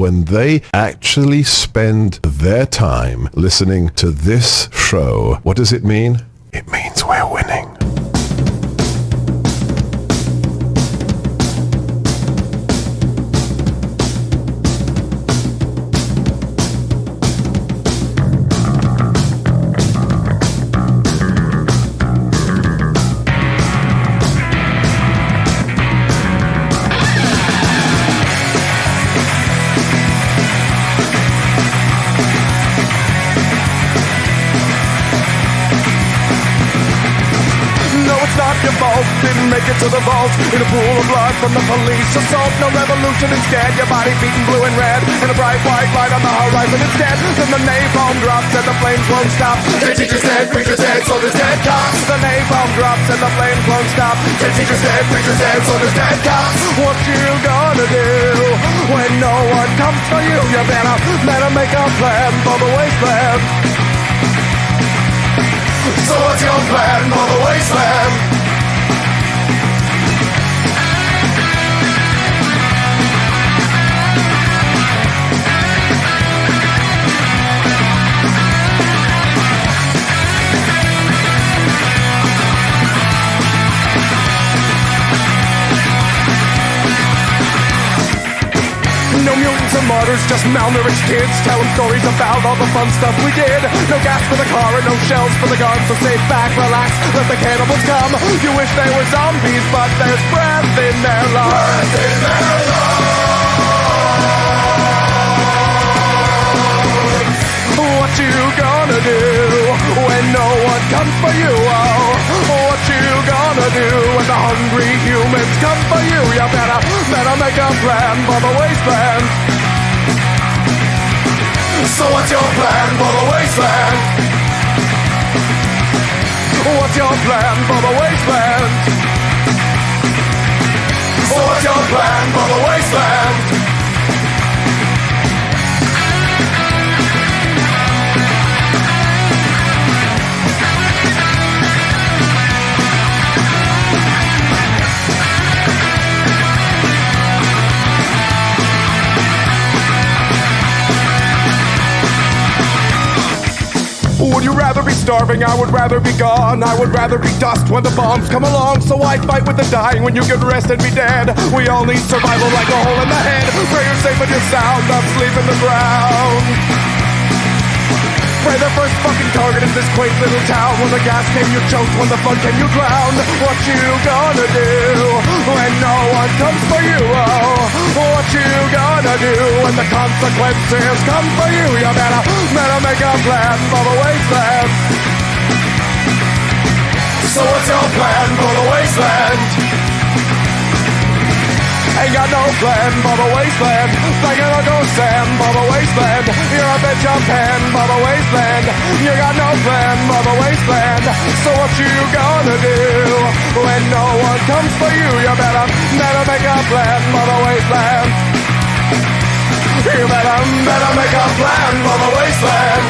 when they actually spend their time listening to this show, what does it mean? It means we're winning. Didn't make it to the vault in a pool of blood from the police assault. No revolution, instead your body beaten blue and red in a bright white light on the horizon instead. Then the napalm drops and the flames won't stop. The teacher's dead, preacher's dead, soldier's dead, cops. The napalm drops and the flames won't stop. The teacher's dead, preacher's dead, soldier's dead, cops. What you gonna do when no one comes for you? You better make a plan for the wasteland. So what's your plan for the wasteland? No mutants and martyrs, just malnourished kids. Tell them stories about all the fun stuff we did. No gas for the car and no shells for the gun. So sit back, relax, let the cannibals come. You wish they were zombies, but there's breath in their lungs. Breath in their lungs. What you gonna do when no one comes for you? Oh, what you gonna do when the hungry humans come for you? You better make a plan for the wasteland. So what's your plan for the wasteland? What's your plan for the wasteland? What's your plan for the wasteland? Would you rather be starving? I would rather be gone. I would rather be dust when the bombs come along. So I fight with the dying when you can rest and be dead. We all need survival like a hole in the head. Pray you're safe and you're sound, not sleep in the ground. Pray the first fucking target in this quaint little town. When the gas came you choked, when the fun came you drowned. What you gonna do when no one comes for you? Oh, what you gonna do when the consequences come for you? You better make a plan for the wasteland. So what's your plan for the wasteland? Ain't got no plan for the wasteland. Like an Uncle Sam for the wasteland. You're a bitch of pen for the wasteland. You got no plan for the wasteland. So what you gonna do when no one comes for you? You better make a plan for the wasteland. You better make a plan for the wasteland.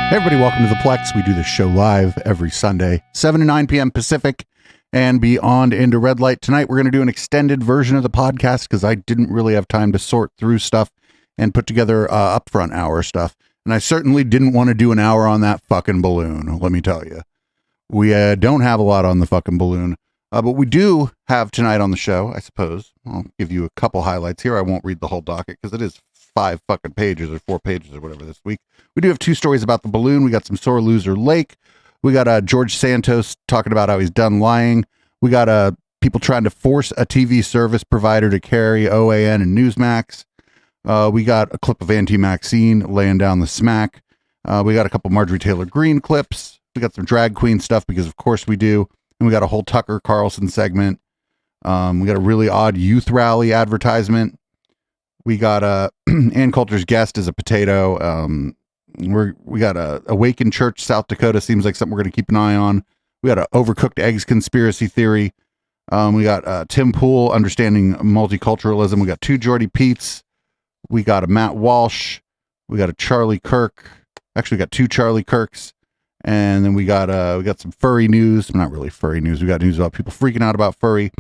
Hey everybody, welcome to the Plex. We do this show live every Sunday, 7 to 9 p.m. Pacific and beyond into red light. Tonight we're going to do an extended version of the podcast because I didn't really have time to sort through stuff and put together upfront hour stuff. And I certainly didn't want to do an hour on that fucking balloon, let me tell you. We don't have a lot on the fucking balloon, but we do have tonight on the show, I suppose. I'll give you a couple highlights here. I won't read the whole docket because it is 5 fucking pages or 4 pages or whatever this week. We do have 2 stories about the balloon. We got some sore loser Lake. We got George Santos talking about how he's done lying. We got people trying to force a TV service provider to carry OAN and Newsmax. We got a clip of Auntie Maxine laying down the smack. We got a couple Marjorie Taylor Greene clips. We got some drag queen stuff because of course we do. And we got a whole Tucker Carlson segment. We got a really odd youth rally advertisement. We got Ann Coulter's guest is a potato. We got a Awaken Church, South Dakota. Seems like something we're going to keep an eye on. We got a Overcooked Eggs conspiracy theory. We got Tim Pool, Understanding Multiculturalism. We got 2 Jordy Peets. We got a Matt Walsh. We got a Charlie Kirk. Actually, we got 2 Charlie Kirks. And then we got some furry news. Not really furry news. We got news about people freaking out about furries.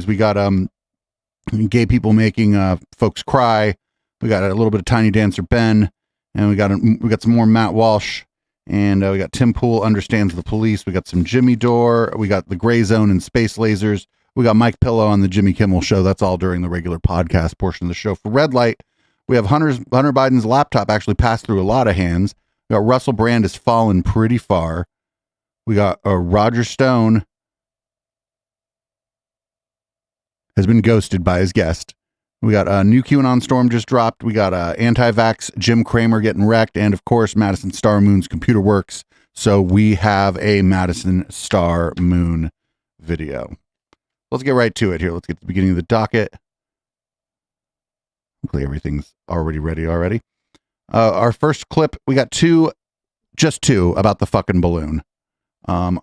We got gay people making folks cry. We got a little bit of Tiny Dancer Ben, and we got some more Matt Walsh, and we got Tim Pool Understands the Police. We got some Jimmy Dore. We got the Gray Zone and Space Lasers. We got Mike Pillow on the Jimmy Kimmel Show. That's all during the regular podcast portion of the show. For Red Light, we have Hunter Biden's laptop actually passed through a lot of hands. We got Russell Brand has fallen pretty far. We got Roger Stone has been ghosted by his guest. We got a new QAnon storm just dropped. We got anti-vax Jim Cramer getting wrecked. And of course, Madison Star Moon's computer works. So we have a Madison Star Moon video. Let's get right to it here. Let's get to the beginning of the docket. Hopefully everything's already ready already. Our first clip, we got just two about the fucking balloon. I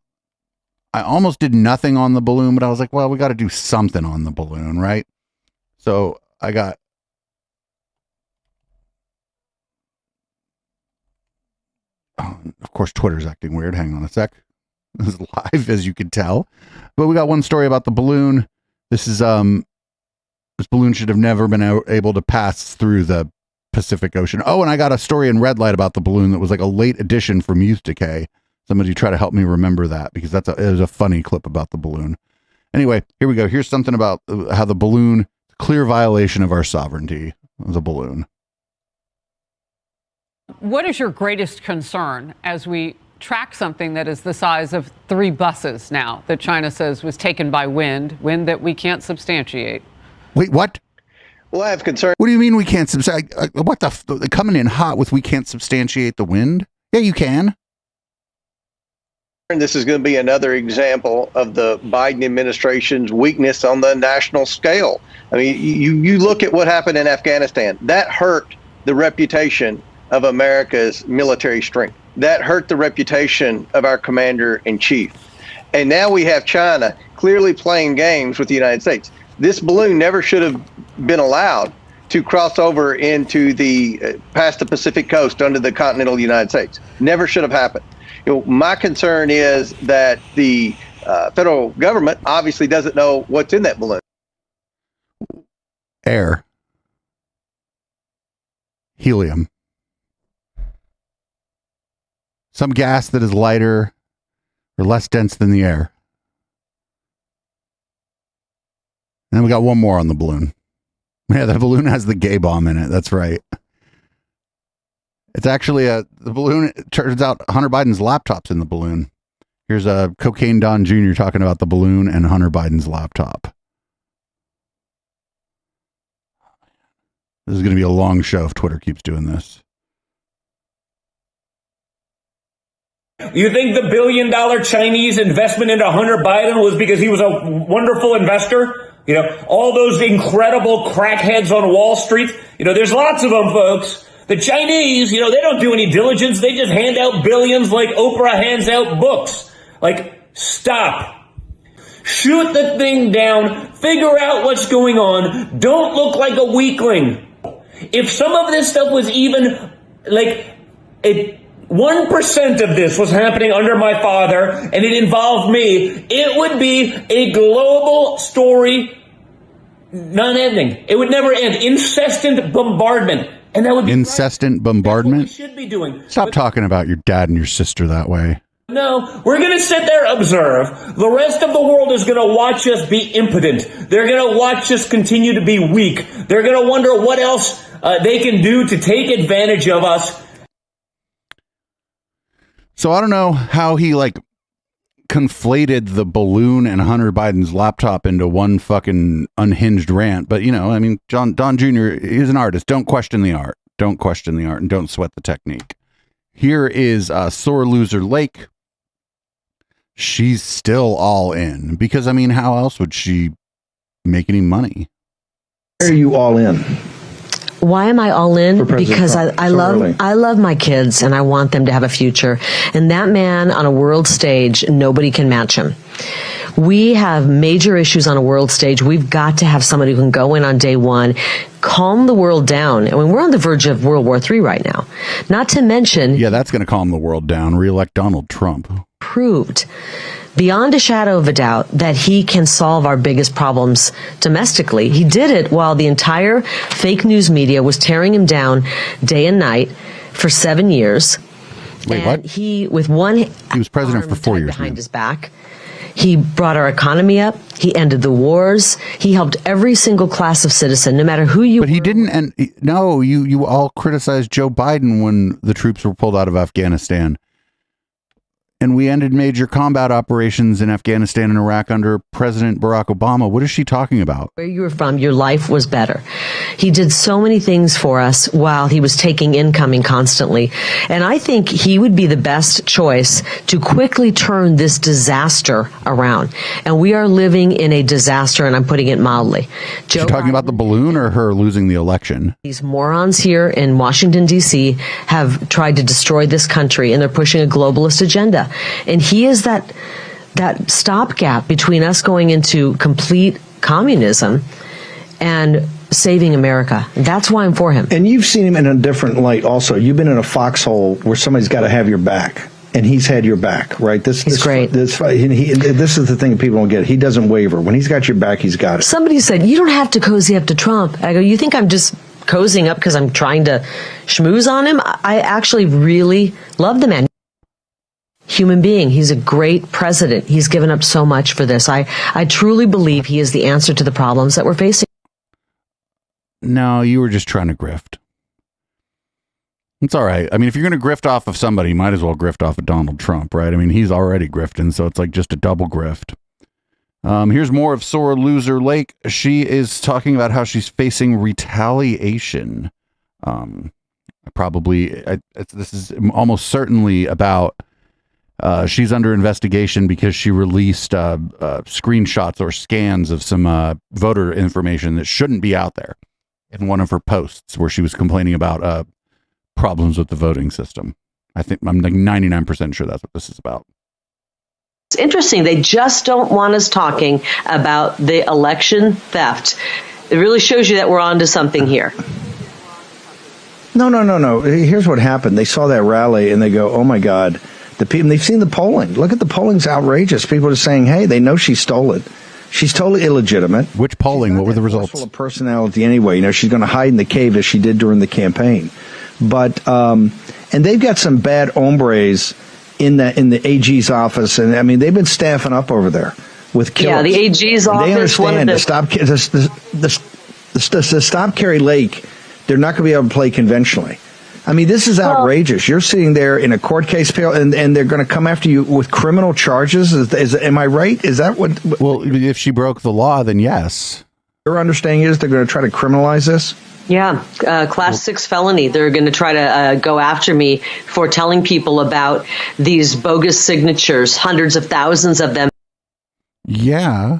almost did nothing on the balloon, but I was like, well, we got to do something on the balloon, right? So I got of course, Twitter's acting weird. Hang on a sec. This is live, as you can tell. But we got one story about the balloon. This is this balloon should have never been able to pass through the Pacific Ocean. Oh, and I got a story in Red Light about the balloon that was like a late addition from Youth Decay. Somebody try to help me remember that, because it was a funny clip about the balloon. Anyway, here we go. Here's something about how the balloon, clear violation of our sovereignty, the balloon. What is your greatest concern as we track something that is the size of 3 buses now that China says was taken by wind that we can't substantiate? Wait, what? Well, I have concern. What do you mean we can't substantiate? What the coming in hot with we can't substantiate the wind? Yeah, you can. And this is going to be another example of the Biden administration's weakness on the national scale. I mean, you look at what happened in Afghanistan. That hurt the reputation of America's military strength. That hurt the reputation of our commander in chief. And now we have China clearly playing games with the United States. This balloon never should have been allowed to cross over into the past the Pacific coast under the continental United States. Never should have happened. My concern is that the federal government obviously doesn't know what's in that balloon. Air. Helium. Some gas that is lighter or less dense than the air. And then we got one more on the balloon. Yeah, the balloon has the gay bomb in it. That's right. It's actually the balloon. It turns out Hunter Biden's laptop's in the balloon. Here's a Cocaine Don Jr. talking about the balloon and Hunter Biden's laptop. This is going to be a long show if Twitter keeps doing this. You think the $1 billion Chinese investment into Hunter Biden was because he was a wonderful investor? You know, all those incredible crackheads on Wall Street. You know, there's lots of them, folks. The Chinese, you know, they don't do any diligence. They just hand out billions like Oprah hands out books. Like, stop. Shoot the thing down. Figure out what's going on. Don't look like a weakling. If some of this stuff was even like 1% of this was happening under my father and it involved me, it would be a global story, non-ending. It would never end. Incessant bombardment. And that would be incessant bombardment. That's what we should be doing. Stop talking about your dad and your sister that way. No, we're going to sit there, observe. The rest of the world is going to watch us be impotent. They're going to watch us continue to be weak. They're going to wonder what else they can do to take advantage of us. So I don't know how he conflated the balloon and Hunter Biden's laptop into one fucking unhinged rant. But, you know, I mean, Don Jr. is an artist. Don't question the art. Don't question the art and don't sweat the technique. Here is Sore Loser Lake. She's still all in because, I mean, how else would she make any money? Why are you all in? Why am I all in? Because Trump. I So love early. I love my kids and I want them to have a future. And that man on a world stage, nobody can match him. We have major issues on a world stage. We've got to have somebody who can go in on day one, calm the world down. I mean, we're on the verge of World War III right now. Not to mention, Yeah, that's going to calm the world down. Reelect Donald Trump. proved beyond a shadow of a doubt that he can solve our biggest problems domestically. He did it while the entire fake news media was tearing him down day and night for 7 years. Wait, And what? he, with one He was president arm for 4 tied years, behind man. his back, he brought our economy up. He ended the wars. He helped every single class of citizen, no matter who you But he were. didn't. And no, you all criticized Joe Biden when the troops were pulled out of Afghanistan. And we ended major combat operations in Afghanistan and Iraq under President Barack Obama. What is she talking about? Where you were from, your life was better. He did so many things for us while he was taking incoming constantly. And I think he would be the best choice to quickly turn this disaster around. And we are living in a disaster, and I'm putting it mildly. Is she talking about the balloon or her losing the election? These morons here in Washington, D.C. have tried to destroy this country, and they're pushing a globalist agenda. And he is that stopgap between us going into complete communism and saving America. That's why I'm for him. And you've seen him in a different light also. You've been in a foxhole where somebody's got to have your back. And he's had your back, right? He's great. This is the thing that people don't get. He doesn't waver. When he's got your back, he's got it. Somebody said, you don't have to cozy up to Trump. I go, you think I'm just cozying up because I'm trying to schmooze on him? I actually really love the man. Human being. He's a great president. He's given up so much for this. I truly believe he is the answer to the problems that we're facing. No, you were just trying to grift. It's all right. I mean, if you're going to grift off of somebody, you might as well grift off of Donald Trump, right? I mean, he's already grifting, so it's like just a double grift. Here's more of Sore Loser Lake. She is talking about how she's facing retaliation. This is almost certainly about she's under investigation because she released screenshots or scans of some voter information that shouldn't be out there in one of her posts where she was complaining about problems with the voting system. I'm like 99% sure that's what this is about. It's interesting. They just don't want us talking about the election theft. It really shows you that we're onto something here. No. Here's what happened. They saw that rally and they go, oh my God. The people, they've seen the polling. Look at the polling's outrageous. People are saying, hey, they know she stole it. She's totally illegitimate. Which polling? What were the results? Full of personality anyway. You know, she's going to hide in the cave as she did during the campaign. But and they've got some bad hombres in the AG's office, and I mean they've been staffing up over there with killers. Yeah, the AG's and office. they understand to stop Carrie Lake. They're not going to be able to play conventionally. I mean, this is outrageous. You're sitting there in a court case, and they're going to come after you with criminal charges. Am I right? Is that what? Well, if she broke the law, then yes. Your understanding is they're going to try to criminalize this? Yeah, class 6 felony. They're going to try to go after me for telling people about these bogus signatures, hundreds of thousands of them. Yeah.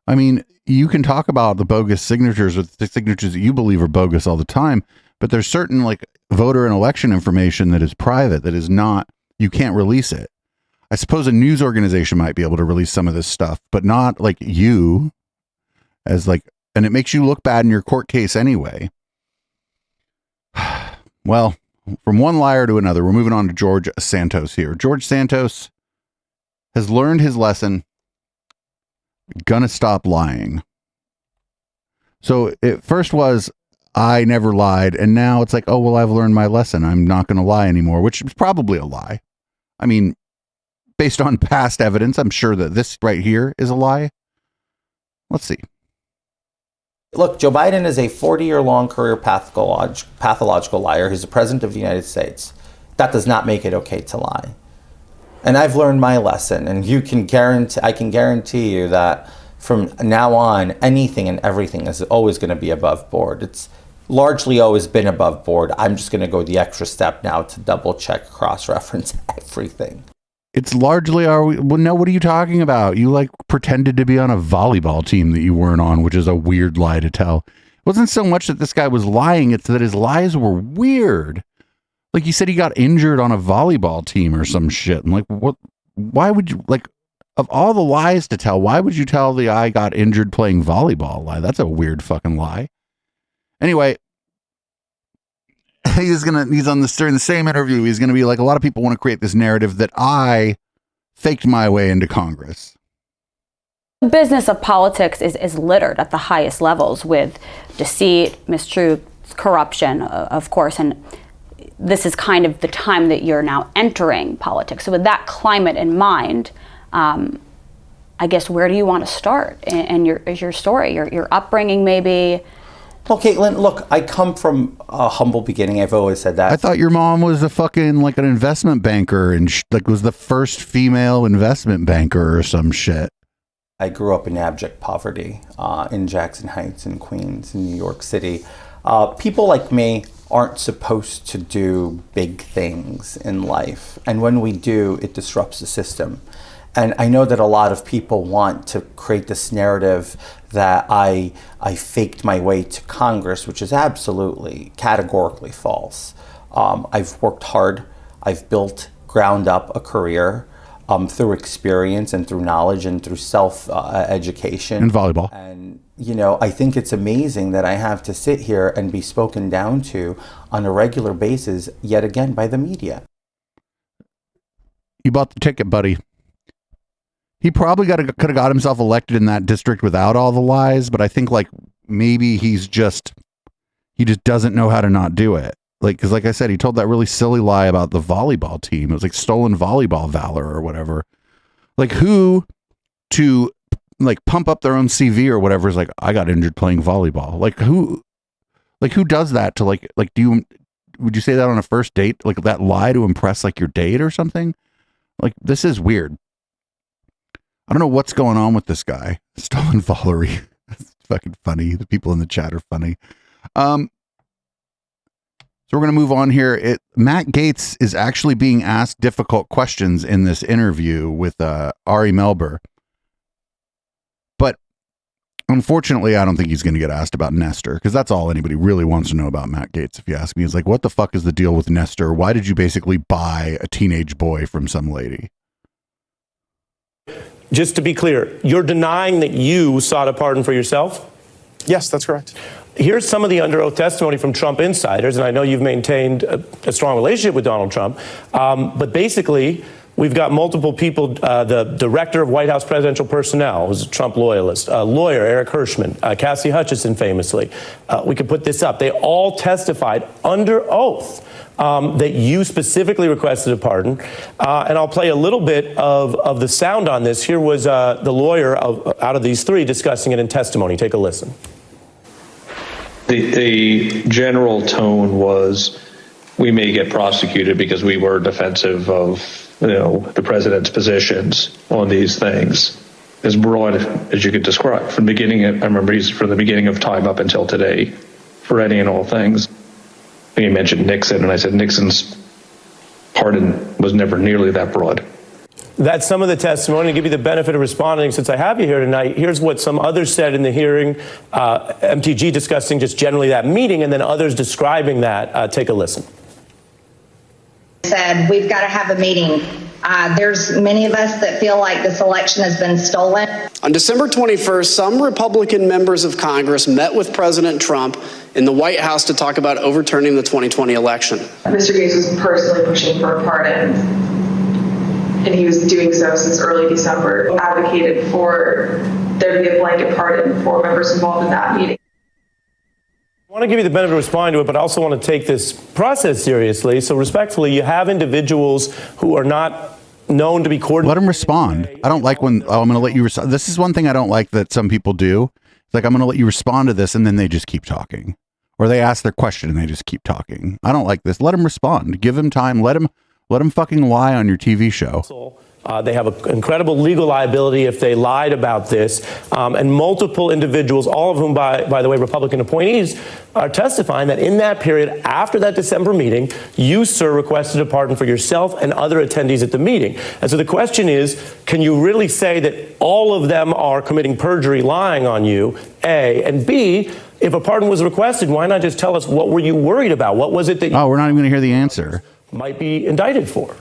I mean, you can talk about the bogus signatures or the signatures that you believe are bogus all the time, but there's certain like voter and election information that is private, that is not, you can't release it. I suppose a news organization might be able to release some of this stuff, but not like you as like, and it makes you look bad in your court case anyway. Well, from one liar to another, we're moving on to George Santos here. George Santos has learned his lesson. Gonna stop lying. So it first was, I never lied. And now it's like, oh, well, I've learned my lesson. I'm not going to lie anymore, which is probably a lie. I mean, based on past evidence, I'm sure that this right here is a lie. Let's see. Look, Joe Biden is a 40-year-long career pathological liar. He's the president of the United States. That does not make it okay to lie. And I've learned my lesson, and I can guarantee you that from now on, anything and everything is always going to be above board. It's largely always been above board. I'm just going to go the extra step now to double check, cross-reference everything. It's largely, well, no, what are you talking about? You like pretended to be on a volleyball team that you weren't on, which is a weird lie to tell. wasn't so much that this guy was lying, it's that his lies were weird. Like, he said he got injured on a volleyball team or some shit. I'm like, what? Why would you, like, of all the lies to tell, why would you tell the I got injured playing volleyball lie? That's a weird fucking lie. Anyway, he's on this during the same interview. He's going to be like, a lot of people want to create this narrative that I faked my way into Congress. The business of politics is littered at the highest levels with deceit, mistruth, corruption, of course, and this is kind of the time that you're now entering politics. So with that climate in mind, I guess, where do you want to start in your story, your upbringing maybe? Well, Caitlin, look, I come from a humble beginning. I've always said that. I thought your mom was a fucking, like, an investment banker and like was the first female investment banker or some shit. I grew up in abject poverty in Jackson Heights in Queens, in New York City. People like me aren't supposed to do big things in life. And when we do, it disrupts the system. And I know that a lot of people want to create this narrative that I faked my way to Congress, which is absolutely, categorically false. I've worked hard. I've built ground up a career through experience and through knowledge and through self-education. And volleyball. And, you know, I think it's amazing that I have to sit here and be spoken down to on a regular basis, yet again, by the media. You bought the ticket, buddy. He probably could have got himself elected in that district without all the lies, but I think, like, maybe he just doesn't know how to not do it. Like, because like I said, he told that really silly lie about the volleyball team. It was like stolen volleyball valor or whatever. Like, who to, like, pump up their own CV or whatever is like, I got injured playing volleyball. Like, who does that to, like, would you say that on a first date? Like, that lie to impress, like, your date or something? Like, this is weird. I don't know what's going on with this guy. Stolen Valerie. That's fucking funny. The people in the chat are funny. So we're going to move on here. Matt Gaetz is actually being asked difficult questions in this interview with Ari Melber. But unfortunately, I don't think he's going to get asked about Nestor, because that's all anybody really wants to know about Matt Gaetz, if you ask me. Is like, what the fuck is the deal with Nestor? Why did you basically buy a teenage boy from some lady? Just to be clear, you're denying that you sought a pardon for yourself? Yes, that's correct. Here's some of the under oath testimony from Trump insiders, and I know you've maintained a strong relationship with Donald Trump, but basically, we've got multiple people. The director of White House presidential personnel was a Trump loyalist, lawyer Eric Hirschman, Cassie Hutchinson famously. We could put this up. They all testified under oath that you specifically requested a pardon. And I'll play a little bit of the sound on this. Here was the lawyer out of these three discussing it in testimony. Take a listen. The general tone was, we may get prosecuted because we were defensive of, the president's positions on these things. As broad as you could describe. From the beginning, I remember he's from the beginning of time up until today, for any and all things. You mentioned Nixon, and I said Nixon's pardon was never nearly that broad. That's some of the testimony. To give you the benefit of responding, since I have you here tonight, here's what some others said in the hearing. MTG discussing just generally that meeting, and then others describing that. Take a listen. Said we've got to have a meeting. There's many of us that feel like this election has been stolen. On December 21st, some Republican members of Congress met with President Trump in the White House to talk about overturning the 2020 election. Mr. Gaetz was personally pushing for a pardon, and he was doing so since early December, advocated for there to be a blanket pardon for members involved in that meeting. I want to give you the benefit of responding to it, but I also want to take this process seriously. So respectfully, you have individuals who are not known to be coordinated. Let them respond. I don't like when, I'm going to let you respond. This is one thing I don't like that some people do. It's like, I'm going to let you respond to this, and then they just keep talking. Or they ask their question and they just keep talking. I don't like this. Let them respond. Give them time. Let them fucking lie on your TV show. They have an incredible legal liability if they lied about this. And multiple individuals, all of whom, by the way, Republican appointees, are testifying that in that period, after that December meeting, you, sir, requested a pardon for yourself and other attendees at the meeting. And so the question is, can you really say that all of them are committing perjury, lying on you, A, and B, if a pardon was requested, why not just tell us what were you worried about? What was it that you we're not even going to hear the answer. Might be indicted for?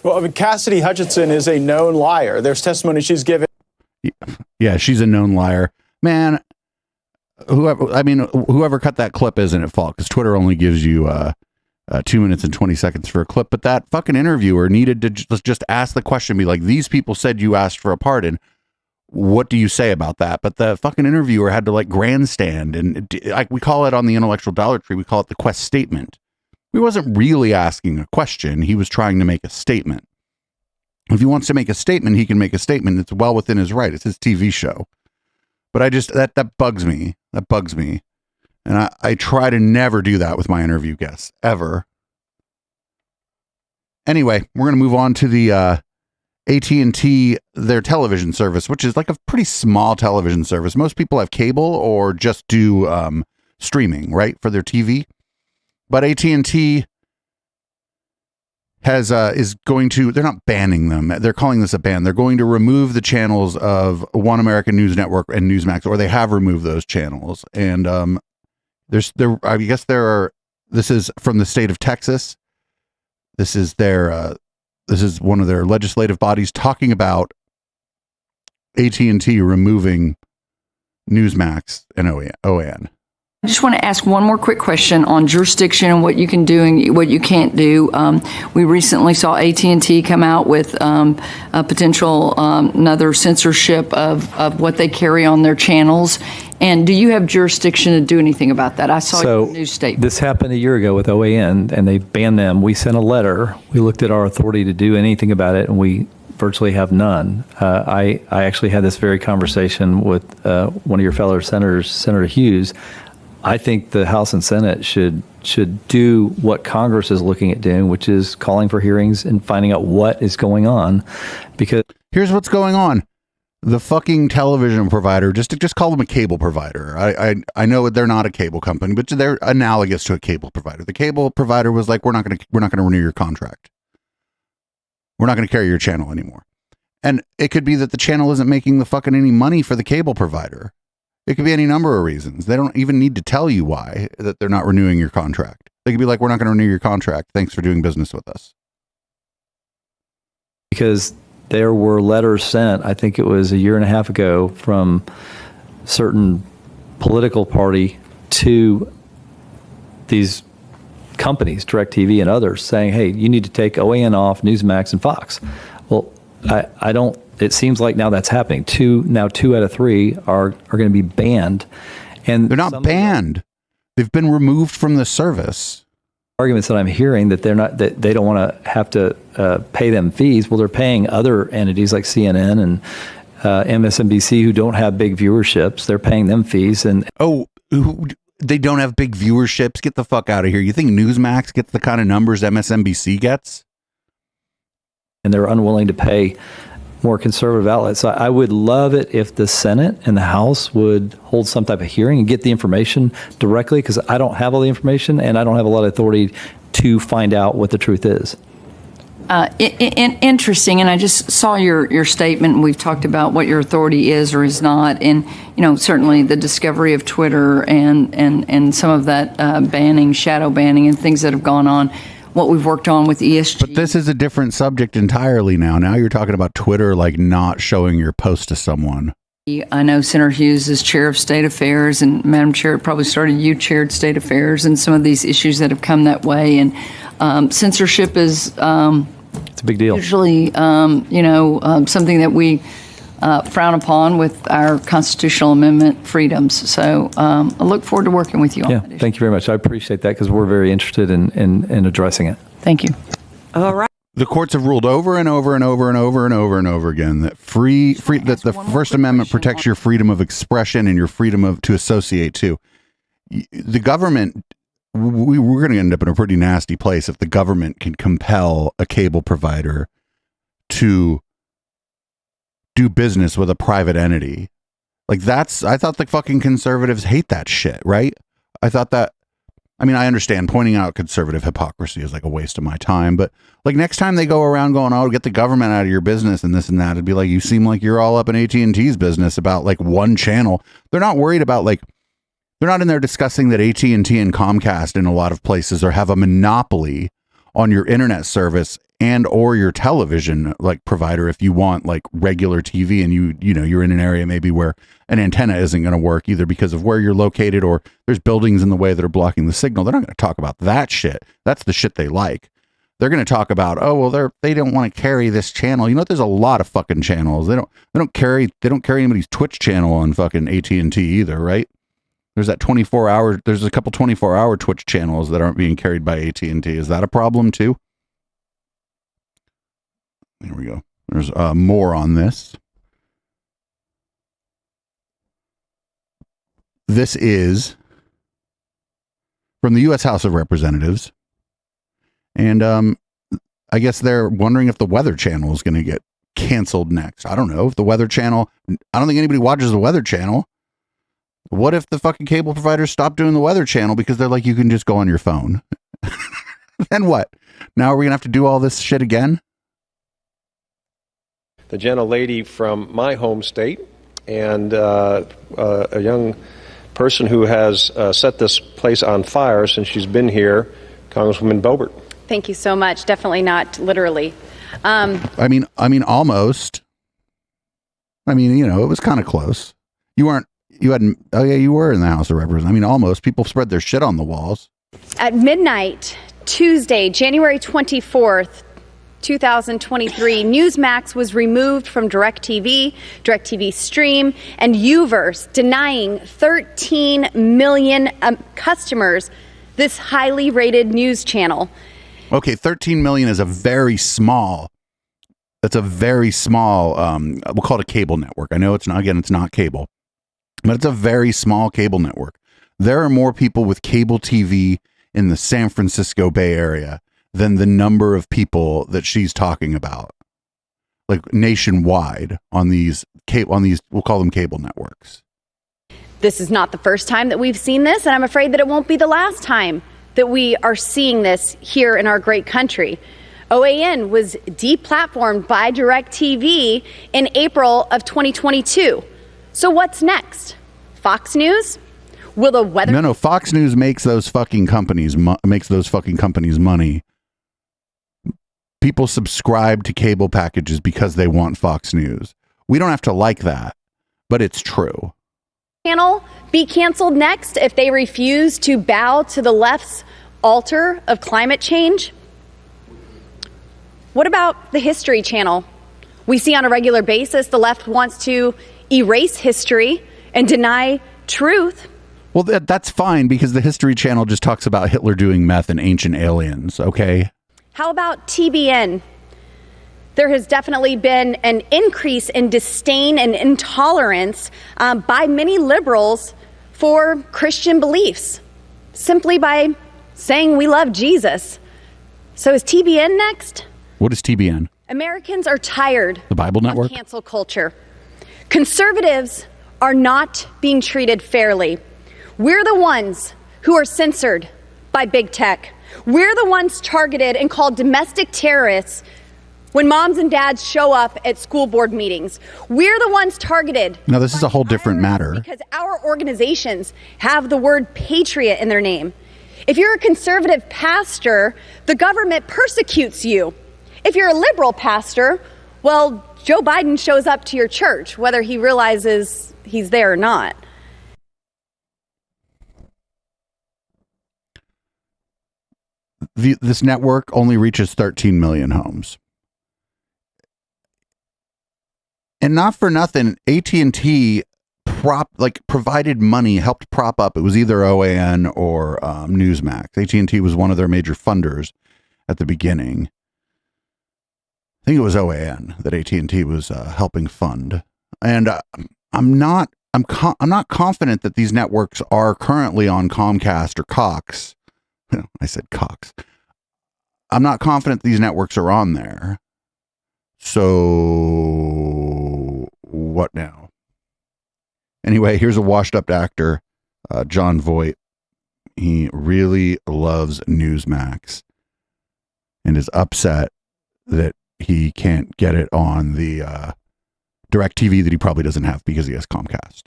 Well, I mean, Cassidy Hutchinson is a known liar. There's testimony she's given. Yeah, she's a known liar. Man, whoever cut that clip isn't at fault, because Twitter only gives you 2 minutes and 20 seconds for a clip. But that fucking interviewer needed to just ask the question, be like, these people said you asked for a pardon. What do you say about that? But the fucking interviewer had to like grandstand, and we call it on the intellectual Dollar Tree, we call it the quest statement. He wasn't really asking a question. He was trying to make a statement. If he wants to make a statement, he can make a statement. It's well within his right. It's his TV show. But that bugs me. That bugs me. And I try to never do that with my interview guests, ever. Anyway, we're going to move on to the AT&T, their television service, which is like a pretty small television service. Most people have cable or just do streaming, right, for their TV. But AT&T is going to, they're not banning them. They're calling this a ban. They're going to remove the channels of One American News Network and Newsmax, or they have removed those channels. And this is from the state of Texas. This is one of their legislative bodies talking about AT&T removing Newsmax and OAN. I just want to ask one more quick question on jurisdiction and what you can do and what you can't do. We recently saw AT&T come out with a potential another censorship of what they carry on their channels. And do you have jurisdiction to do anything about that? I saw your news statement. This happened a year ago with OAN, and they banned them. We sent a letter. We looked at our authority to do anything about it, and we virtually have none. I actually had this very conversation with one of your fellow senators, Senator Hughes. I think the House and Senate should do what Congress is looking at doing, which is calling for hearings and finding out what is going on. Because here's what's going on. The fucking television provider, just call them a cable provider. I know they're not a cable company, but they're analogous to a cable provider. The cable provider was like, we're not going to renew your contract. We're not going to carry your channel anymore. And it could be that the channel isn't making the fucking any money for the cable provider. It could be any number of reasons. They don't even need to tell you why that they're not renewing your contract. They could be like, we're not going to renew your contract. Thanks for doing business with us. Because there were letters sent, I think it was a year and a half ago, from certain political party to these companies, DirecTV and others, saying, hey, you need to take OAN off, Newsmax and Fox. Well, I don't. It seems like now that's happening. Two out of three are going to be banned, and they're not banned. They've been removed from the service. Arguments that I'm hearing that they don't want to have to pay them fees. Well, they're paying other entities like CNN and MSNBC who don't have big viewerships. They're paying them fees, and they don't have big viewerships. Get the fuck out of here. You think Newsmax gets the kind of numbers MSNBC gets? And they're unwilling to pay more conservative outlets. So I would love it if the Senate and the House would hold some type of hearing and get the information directly, because I don't have all the information and I don't have a lot of authority to find out what the truth is. Interesting, and I just saw your statement, and we've talked about what your authority is or is not, and certainly the discovery of Twitter and some of that banning, shadow banning, and things that have gone on. What we've worked on with ESG. But this is a different subject entirely now. Now you're talking about Twitter like not showing your post to someone. I know Senator Hughes is chair of State Affairs, and Madam Chair, it probably started you chaired State Affairs, and some of these issues that have come that way. And censorship is it's a big deal. Usually, something that we frown upon with our constitutional amendment freedoms. So I look forward to working with you on that issue. Thank you very much. I appreciate that, because we're very interested in addressing it. Thank you. All right. The courts have ruled over and over and over and over and over and over again that that the First Amendment protects your freedom of expression and your freedom to associate too. The government, we're going to end up in a pretty nasty place if the government can compel a cable provider to do business with a private entity. Like I thought the fucking conservatives hate that shit, right? I thought that, I mean, I understand pointing out conservative hypocrisy is like a waste of my time, but like next time they go around going, oh, get the government out of your business and this and that, it'd be like, you seem like you're all up in AT&T's business about like one channel. They're not worried about like, they're not in there discussing that AT&T and Comcast in a lot of places have a monopoly on your internet service and or your television like provider if you want like regular TV and you know you're in an area maybe where an antenna isn't going to work either because of where you're located or there's buildings in the way that are blocking the signal. They're not going to talk about that shit. That's the shit they like. They're going to talk about, oh well, they don't want to carry this channel. You know, there's a lot of fucking channels. They don't carry anybody's Twitch channel on fucking AT&T either, right? There's that 24-hour. There's a couple 24-hour Twitch channels that aren't being carried by AT&T. Is that a problem too? Here we go. There's more on this. This is from the U.S. House of Representatives. And I guess they're wondering if the Weather Channel is going to get canceled next. I don't know. If the Weather Channel, I don't think anybody watches the Weather Channel. What if the fucking cable providers stop doing the Weather Channel because they're like, you can just go on your phone? Then what? Now are we going to have to do all this shit again? The gentlelady from my home state and a young person who has set this place on fire since she's been here, Congresswoman Boebert. Thank you so much. Definitely not literally. I mean, almost. I mean, you know, it was kind of close. You were in the House of Representatives. I mean, almost. People spread their shit on the walls. At midnight, Tuesday, January 24th, 2023, Newsmax was removed from DirecTV Stream, and Uverse, denying 13 million customers this highly rated news channel. Okay, 13 million is that's a very small, we'll call it a cable network. I know it's not cable, but it's a very small cable network. There are more people with cable TV in the San Francisco Bay Area than the number of people that she's talking about, like nationwide on these, we'll call them cable networks. This is not the first time that we've seen this, and I'm afraid that it won't be the last time that we are seeing this here in our great country. OAN was deplatformed by DirecTV in April of 2022. So what's next? Fox News? Will the weather? No, Fox News makes those fucking companies money. People subscribe to cable packages because they want Fox News. We don't have to like that, but it's true. Channel be canceled next if they refuse to bow to the left's altar of climate change? What about the History Channel? We see on a regular basis the left wants to erase history and deny truth. Well, that's fine because the History Channel just talks about Hitler doing meth and ancient aliens, okay? How about TBN? There has definitely been an increase in disdain and intolerance by many liberals for Christian beliefs, simply by saying we love Jesus. So is TBN next? What is TBN? Americans are tired The Bible Network? of cancel culture. Conservatives are not being treated fairly. We're the ones who are censored by big tech. We're the ones targeted and called domestic terrorists when moms and dads show up at school board meetings. We're the ones targeted. No, this is a whole different matter. Because our organizations have the word patriot in their name. If you're a conservative pastor, the government persecutes you. If you're a liberal pastor, well, Joe Biden shows up to your church, whether he realizes he's there or not. This network only reaches 13 million homes. And not for nothing, AT&T provided money, helped prop up. It was either OAN or Newsmax. AT&T was one of their major funders at the beginning. I think it was OAN that AT&T was helping fund. And I'm not confident that these networks are currently on Comcast or Cox. I said Cox. I'm not confident these networks are on there. So what now? Anyway, here's a washed-up actor, John Voight. He really loves Newsmax and is upset that he can't get it on the DirecTV that he probably doesn't have because he has Comcast,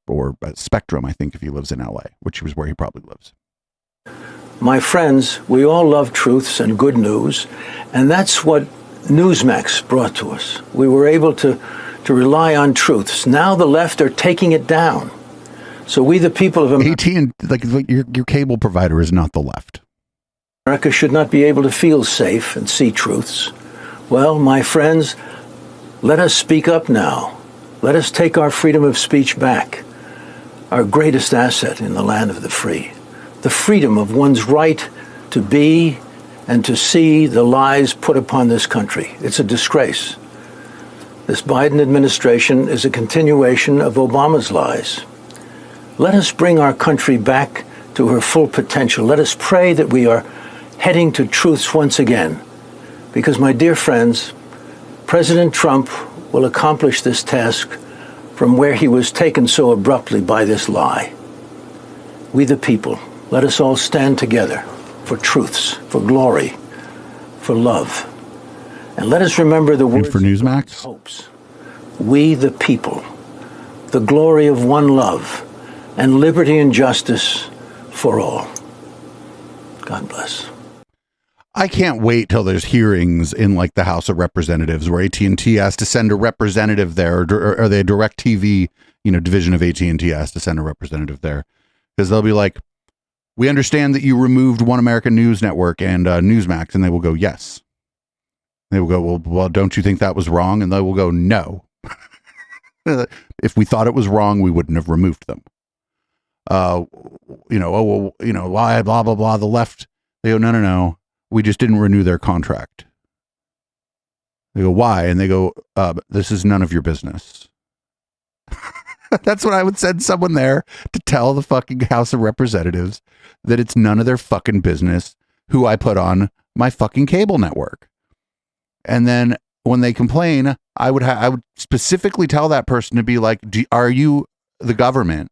or Spectrum, I think, if he lives in LA, which is where he probably lives. My friends, we all love truths and good news, and that's what Newsmax brought to us. We were able to rely on truths. Now the left are taking it down. So we, the people of America, your cable provider is not the left. America should not be able to feel safe and see truths. Well, my friends, let us speak up now. Let us take our freedom of speech back, our greatest asset in the land of the free. The freedom of one's right to be and to see the lies put upon this country. It's a disgrace. This Biden administration is a continuation of Obama's lies. Let us bring our country back to her full potential. Let us pray that we are heading to truths once again. Because, my dear friends, President Trump will accomplish this task from where he was taken so abruptly by this lie. We the people, let us all stand together for truths, for glory, for love. And let us remember the words for Newsmax. Hopes. We the people, the glory of one love, and liberty and justice for all. God bless. I can't wait till there's hearings in like the House of Representatives where AT&T has to send a representative there, or the DirecTV, division of AT&T has to send a representative there, because they'll be like, we understand that you removed One American News Network and Newsmax, and they will go, yes. They will go, well, don't you think that was wrong? And they will go, no. If we thought it was wrong, we wouldn't have removed them. Why, blah, blah, blah, the left. They go, no. We just didn't renew their contract. They go, why? And they go, this is none of your business. That's what I would send someone there to tell the fucking House of Representatives, that it's none of their fucking business who I put on my fucking cable network. And then when they complain, I would specifically tell that person to be like, are you the government?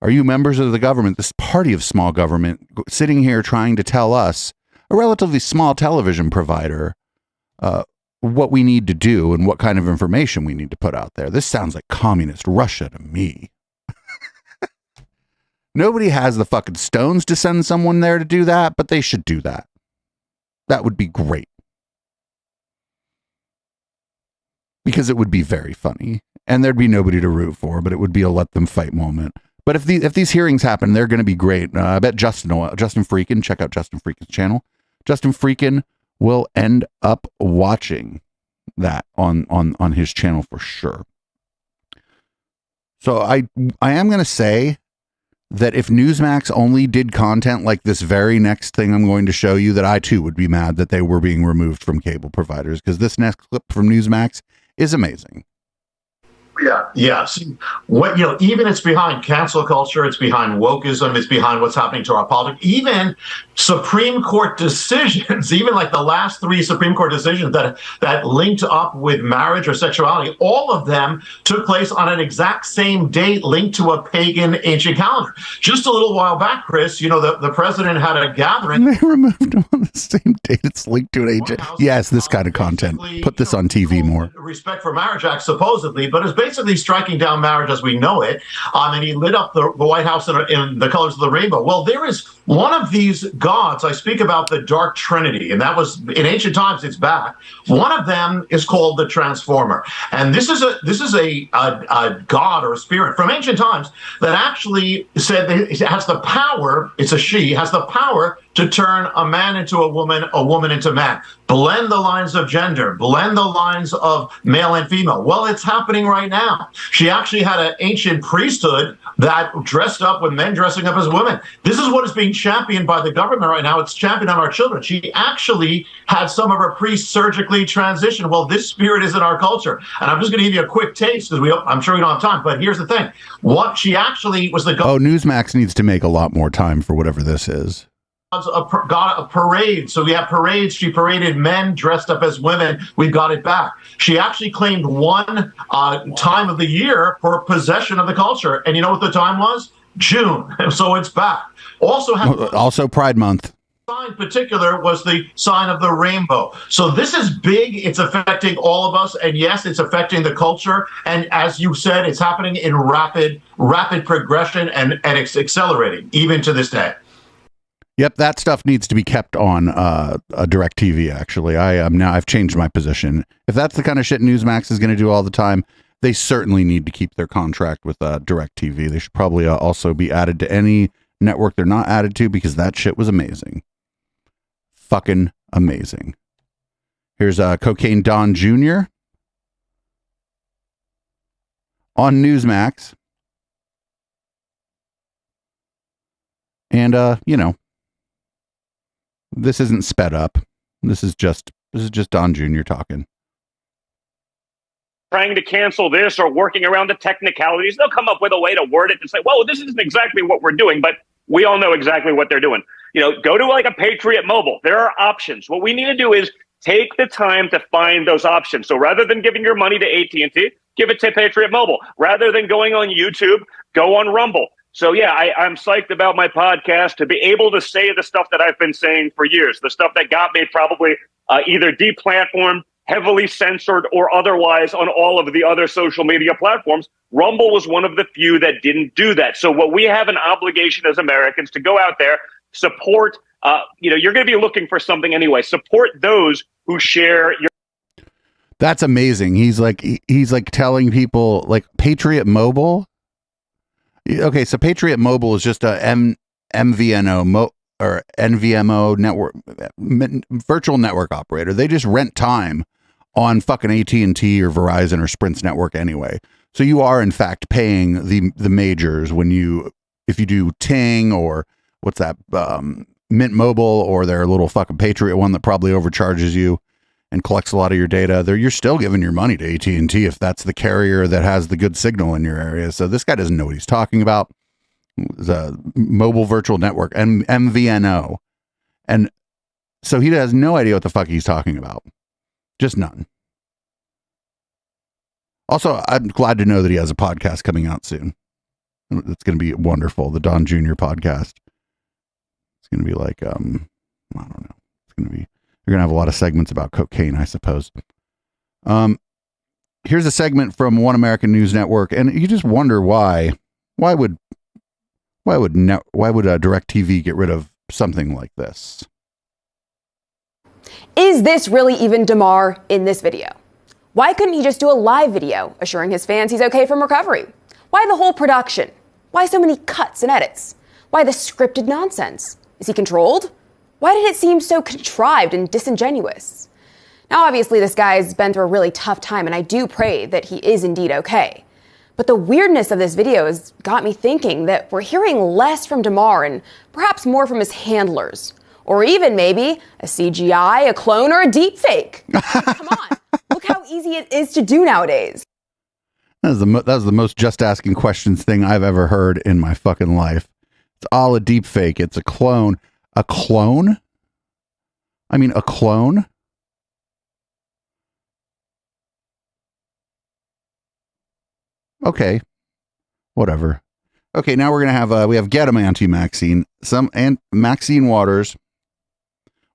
Are you members of the government, this party of small government, sitting here trying to tell us, a relatively small television provider, what we need to do and what kind of information we need to put out there? This sounds like communist Russia to me. Nobody has the fucking stones to send someone there to do that, but they should do that. That would be great. Because it would be very funny. And there'd be nobody to root for, but it would be a let them fight moment. But if these hearings happen, they're going to be great. I bet Justin Freakin, check out Justin Freakin's channel. Justin Freakin will end up watching that on his channel for sure. So I am going to say that if Newsmax only did content like this very next thing I'm going to show you, that I too would be mad that they were being removed from cable providers, because this next clip from Newsmax is amazing. Yeah, yes. Even it's behind cancel culture, it's behind wokeism, it's behind what's happening to our politics. Even Supreme Court decisions, even like the last 3 Supreme Court decisions that linked up with marriage or sexuality, all of them took place on an exact same date linked to a pagan ancient calendar. Just a little while back, Chris, the president had a gathering. They removed them on the same date. It's linked to an ancient. Yes, this kind of content. Put this on TV more. Respect for Marriage Act, supposedly, but it's basically striking down marriage as we know it. And he lit up the White House in the colors of the rainbow. Well, there is one of these gods. I speak about the Dark Trinity, and that was in ancient times. It's back. One of them is called the Transformer, and this is a god or a spirit from ancient times that actually said that it has the power. It's a she, has the power to turn a man into a woman into man, blend the lines of gender, blend the lines of male and female. Well, it's happening right now. She actually had an ancient priesthood that dressed up with men dressing up as women. This is what is being championed by the government right now. It's championed on our children. She actually had some of her priests surgically transition. Well, this spirit is in our culture. And I'm just going to give you a quick taste, because I'm sure we don't have time. But here's the thing. What she actually was the Newsmax needs to make a lot more time for whatever this is. got a parade. So we have parades. She paraded men dressed up as women. We got it back. She actually claimed one time of the year for possession of the culture. And you know what the time was? June. So it's back. Also Pride Month. Sign in particular was the sign of the rainbow. So this is big. It's affecting all of us. And yes, it's affecting the culture. And as you said, it's happening in rapid progression and it's accelerating even to this day. Yep, that stuff needs to be kept on a DirecTV. Actually, I've changed my position. If that's the kind of shit Newsmax is going to do all the time, they certainly need to keep their contract with DirecTV. They should probably also be added to any network they're not added to, because that shit was amazing, fucking amazing. Here's Cocaine Don Jr. on Newsmax, and this isn't sped up. This is just Don Jr. talking. Trying to cancel this or working around the technicalities. They'll come up with a way to word it and say, well, this isn't exactly what we're doing, but we all know exactly what they're doing. Go to like a Patriot Mobile. There are options. What we need to do is take the time to find those options. So rather than giving your money to AT&T, give it to Patriot Mobile. Rather than going on YouTube, go on Rumble. So, yeah, I'm psyched about my podcast to be able to say the stuff that I've been saying for years, the stuff that got me probably either deplatformed, heavily censored, or otherwise on all of the other social media platforms. Rumble was one of the few that didn't do that. So what we have an obligation as Americans to go out there, support, you're going to be looking for something anyway. Support those who share your. That's amazing. He's like telling people like Patriot Mobile. Okay, so Patriot Mobile is just a MVNO or NVMO network, virtual network operator. They just rent time on fucking AT&T or Verizon or Sprint's network anyway. So you are in fact paying the majors if you do Ting or what's that, Mint Mobile or their little fucking Patriot one that probably overcharges you and collects a lot of your data. You're still giving your money to AT&T if that's the carrier that has the good signal in your area. So this guy doesn't know what he's talking about. The mobile virtual network, MVNO. And so he has no idea what the fuck he's talking about. Just none. Also, I'm glad to know that he has a podcast coming out soon. It's going to be wonderful. The Don Jr. podcast. It's going to be like, I don't know. It's going to be, you're going to have a lot of segments about cocaine, I suppose. Here's a segment from One American News Network, and you just wonder why would DirecTV get rid of something like this? Is this really even DeMar in this video? Why couldn't he just do a live video assuring his fans he's okay from recovery? Why the whole production? Why so many cuts and edits? Why the scripted nonsense? Is he controlled? Why did it seem so contrived and disingenuous? Now, obviously, this guy's been through a really tough time, and I do pray that he is indeed okay. But the weirdness of this video has got me thinking that we're hearing less from DeMar and perhaps more from his handlers. Or even maybe a CGI, a clone, or a deep fake. Come on, look how easy it is to do nowadays. That was the most just asking questions thing I've ever heard in my fucking life. It's all a deep fake. It's a clone. A clone? I mean, a clone? Okay. Whatever. Okay, now we're going to have, we have Get 'em Anti-Maxine. Maxine Waters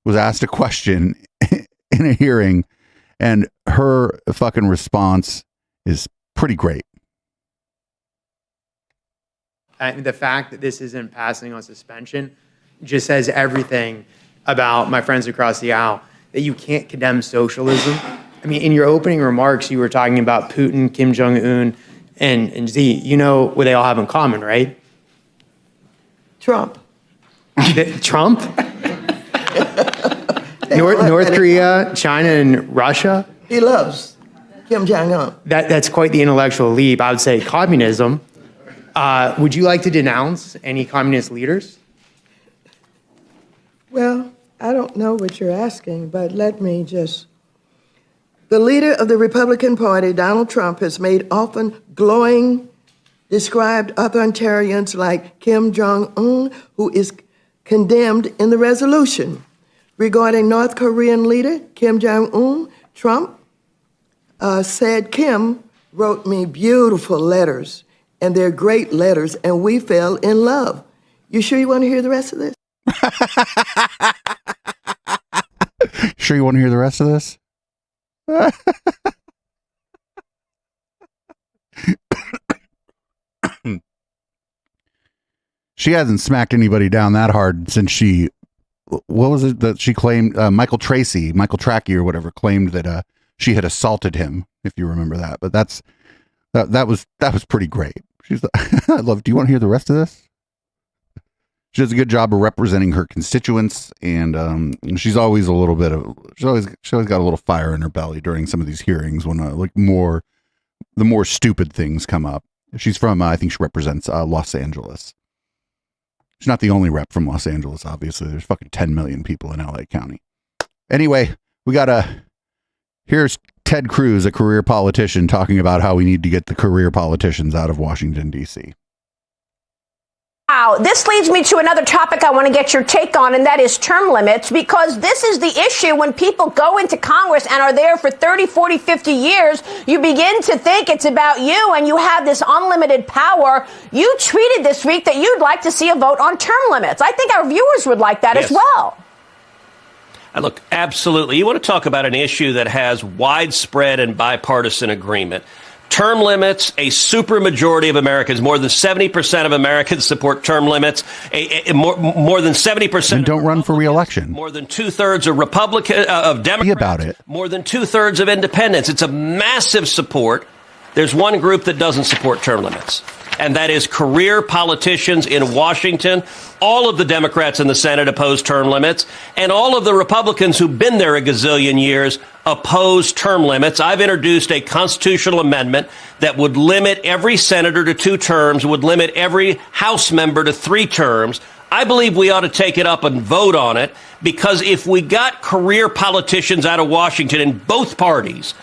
was asked a question in a hearing, and her fucking response is pretty great. The fact that this isn't passing on suspension just says everything about my friends across the aisle, that you can't condemn socialism. I mean, in your opening remarks, you were talking about Putin, Kim Jong-un, and Xi. You know what they all have in common, right? Trump. Trump? North Korea, China, and Russia? He loves Kim Jong-un. That's quite the intellectual leap. I would say communism. Would you like to denounce any communist leaders? Well, I don't know what you're asking, but let me just... The leader of the Republican Party, Donald Trump, has made often described authoritarians like Kim Jong-un, who is condemned in the resolution. Regarding North Korean leader Kim Jong-un, Trump said Kim wrote me beautiful letters, and they're great letters, and we fell in love. You sure you want to hear the rest of this? Sure you want to hear the rest of this? She hasn't smacked anybody down that hard since she, what was it that she claimed, Michael Trackey or whatever, claimed that she had assaulted him, if you remember that. But that was pretty great. She's I love, do you want to hear the rest of this? She does a good job of representing her constituents, and she's always a little bit of, she always got a little fire in her belly during some of these hearings when the more stupid things come up. She's from, I think she represents Los Angeles. She's not the only rep from Los Angeles, obviously. There's fucking 10 million people in LA County. Anyway, here's Ted Cruz, a career politician, talking about how we need to get the career politicians out of Washington, D.C. Wow, this leads me to another topic I want to get your take on, and that is term limits, because this is the issue when people go into Congress and are there for 30, 40, 50 years. You begin to think it's about you, and you have this unlimited power. You tweeted this week that you'd like to see a vote on term limits. I think our viewers would like that as well. Look, absolutely. You want to talk about an issue that has widespread and bipartisan agreement. Term limits, a supermajority of Americans, more than 70% of Americans support term limits. More than 70%. And don't run for re-election. More than 2/3 of of Democrats. Be about it. More than 2/3 of independents. It's a massive support. There's one group that doesn't support term limits, and that is career politicians in Washington. All of the Democrats in the Senate oppose term limits, and all of the Republicans who've been there a gazillion years oppose term limits. I've introduced a constitutional amendment that would limit every senator to 2 terms, would limit every House member to 3 terms. I believe we ought to take it up and vote on it, because if we got career politicians out of Washington in both parties,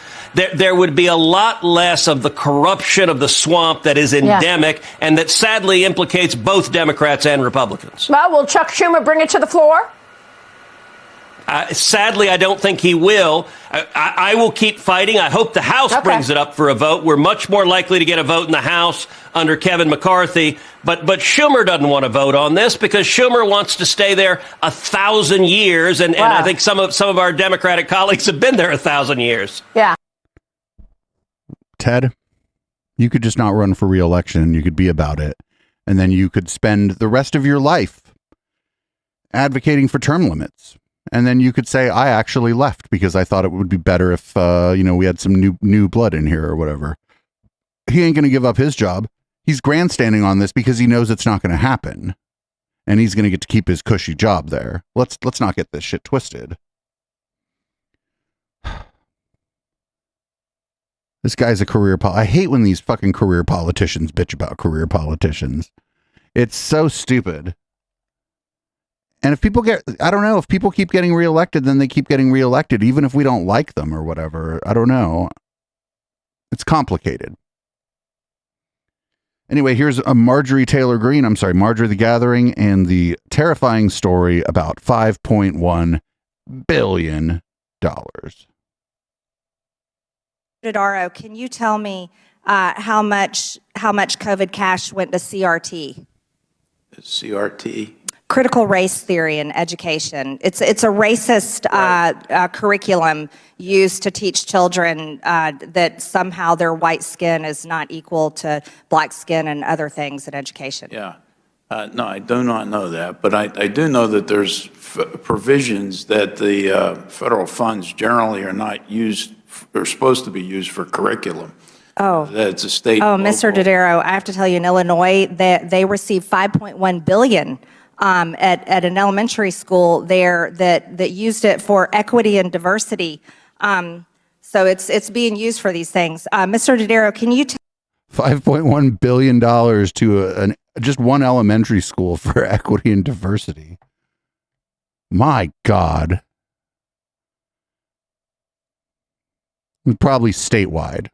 there would be a lot less of the corruption of the swamp that is endemic and that sadly implicates both Democrats and Republicans. Well, will Chuck Schumer bring it to the floor? Sadly, I don't think he will. I will keep fighting. I hope the House brings it up for a vote. We're much more likely to get a vote in the House under Kevin McCarthy. But Schumer doesn't want to vote on this because Schumer wants to stay there 1,000 years. And I think some of our Democratic colleagues have been there 1,000 years. Yeah. Ted, you could just not run for re-election. You could be about it. And then you could spend the rest of your life advocating for term limits. And then you could say, I actually left because I thought it would be better if, we had some new blood in here or whatever. He ain't going to give up his job. He's grandstanding on this because he knows it's not going to happen. And he's going to get to keep his cushy job there. Let's not get this shit twisted. This guy's a career I hate when these fucking career politicians bitch about career politicians. It's so stupid. And if people if people keep getting reelected, then they keep getting reelected, even if we don't like them or whatever. I don't know. It's complicated. Anyway, here's a Marjorie the Gathering, and the terrifying story about $5.1 billion. Dodaro, can you tell me how much COVID cash went to CRT? CRT? Critical race theory in education. It's a racist curriculum used to teach children that somehow their white skin is not equal to black skin and other things in education. Yeah. No, I do not know that, but I do know that there's provisions that the federal funds generally are not used, are supposed to be used for curriculum. Oh, that's a state. Oh, Mr. Dodaro, I have to tell you, in Illinois, they received $5.1 billion at an elementary school there that used it for equity and diversity. So it's being used for these things. Mr. Dodaro, can you $5.1 billion to just one elementary school for equity and diversity. My God. It was probably statewide.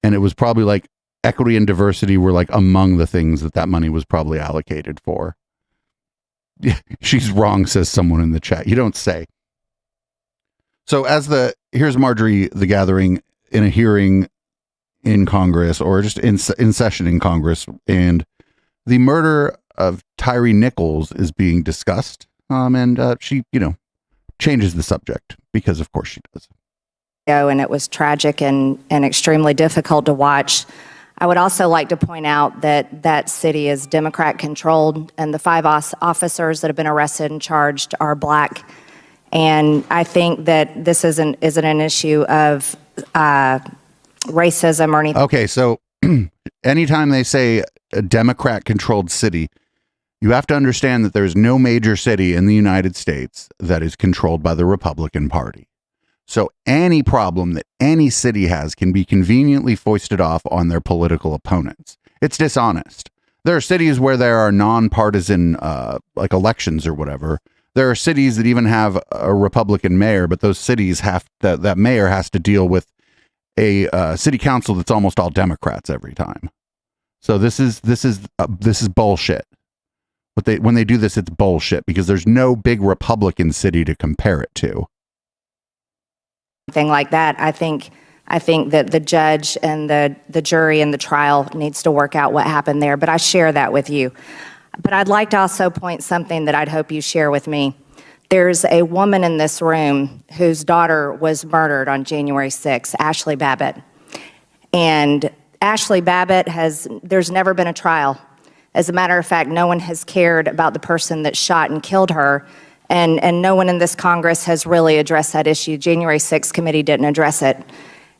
And it was probably like equity and diversity were like among the things that money was probably allocated for. She's wrong, says someone in the chat. You don't say. So here's Marjorie the Gathering in a hearing in Congress, or just in session in Congress, and the murder of Tyree Nichols is being discussed. And she, changes the subject because of course she does. And it was tragic and extremely difficult to watch. I would also like to point out that that city is Democrat controlled, and the 5 officers that have been arrested and charged are black. And I think that this isn't an issue of racism or anything. Okay, so anytime they say a Democrat controlled city, you have to understand that there's no major city in the United States that is controlled by the Republican Party. So any problem that any city has can be conveniently foisted off on their political opponents. It's dishonest. There are cities where there are nonpartisan, like elections or whatever. There are cities that even have a Republican mayor, but those cities that mayor has to deal with a city council that's almost all Democrats every time. So this is bullshit. When they do this, it's bullshit because there's no big Republican city to compare it to. Thing like that, I think that the judge and the jury and the trial needs to work out what happened there. But I share that with you. But I'd like to also point something that I'd hope you share with me. There's a woman in this room whose daughter was murdered on January 6th, Ashley Babbitt. And Ashley Babbitt there's never been a trial. As a matter of fact, no one has cared about the person that shot and killed her. And no one in this Congress has really addressed that issue. January 6th committee didn't address it.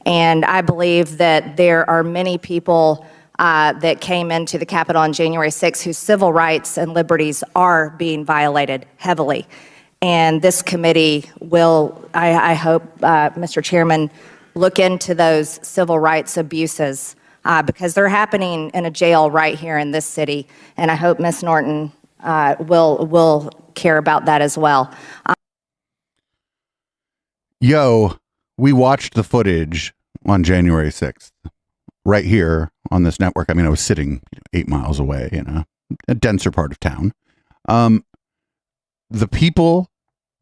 And I believe that there are many people that came into the Capitol on January 6th whose civil rights and liberties are being violated heavily. And this committee will, I hope, Mr. Chairman, look into those civil rights abuses because they're happening in a jail right here in this city. And I hope Ms. Norton will care about that as well. We watched the footage on January 6th right here on this network. I mean, I was sitting 8 miles away in a denser part of town. The people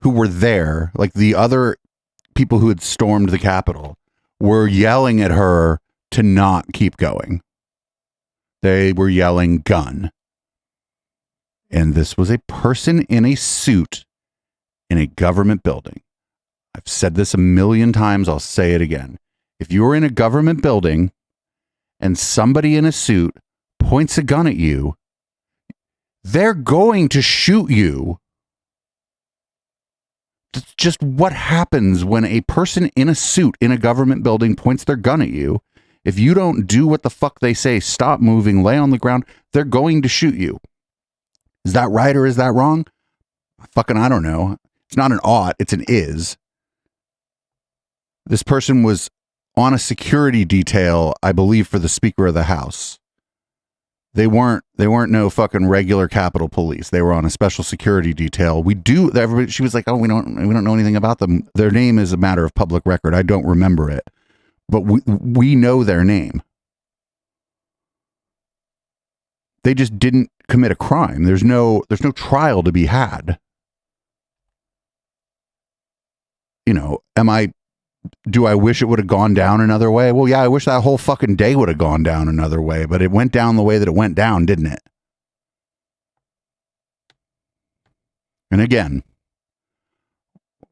who were there, like the other people who had stormed the Capitol, were yelling at her to not keep going. They were yelling gun. And this was a person in a suit in a government building. I've said this a million times. I'll say it again. If you're in a government building and somebody in a suit points a gun at you, they're going to shoot you. That's just what happens when a person in a suit in a government building points their gun at you. If you don't do what the fuck they say, stop moving, lay on the ground, they're going to shoot you. Is that right or is that wrong? I don't know. It's not an ought, it's an is. This person was on a security detail, I believe, for the Speaker of the House. They weren't no fucking regular Capitol Police. They were on a special security detail. She was like, oh, we don't know anything about them. Their name is a matter of public record. I don't remember it. But we know their name. They just didn't commit a crime. There's no trial to be had. Do I wish it would have gone down another way? Well, yeah, I wish that whole fucking day would have gone down another way, but it went down the way that it went down, didn't it? And again,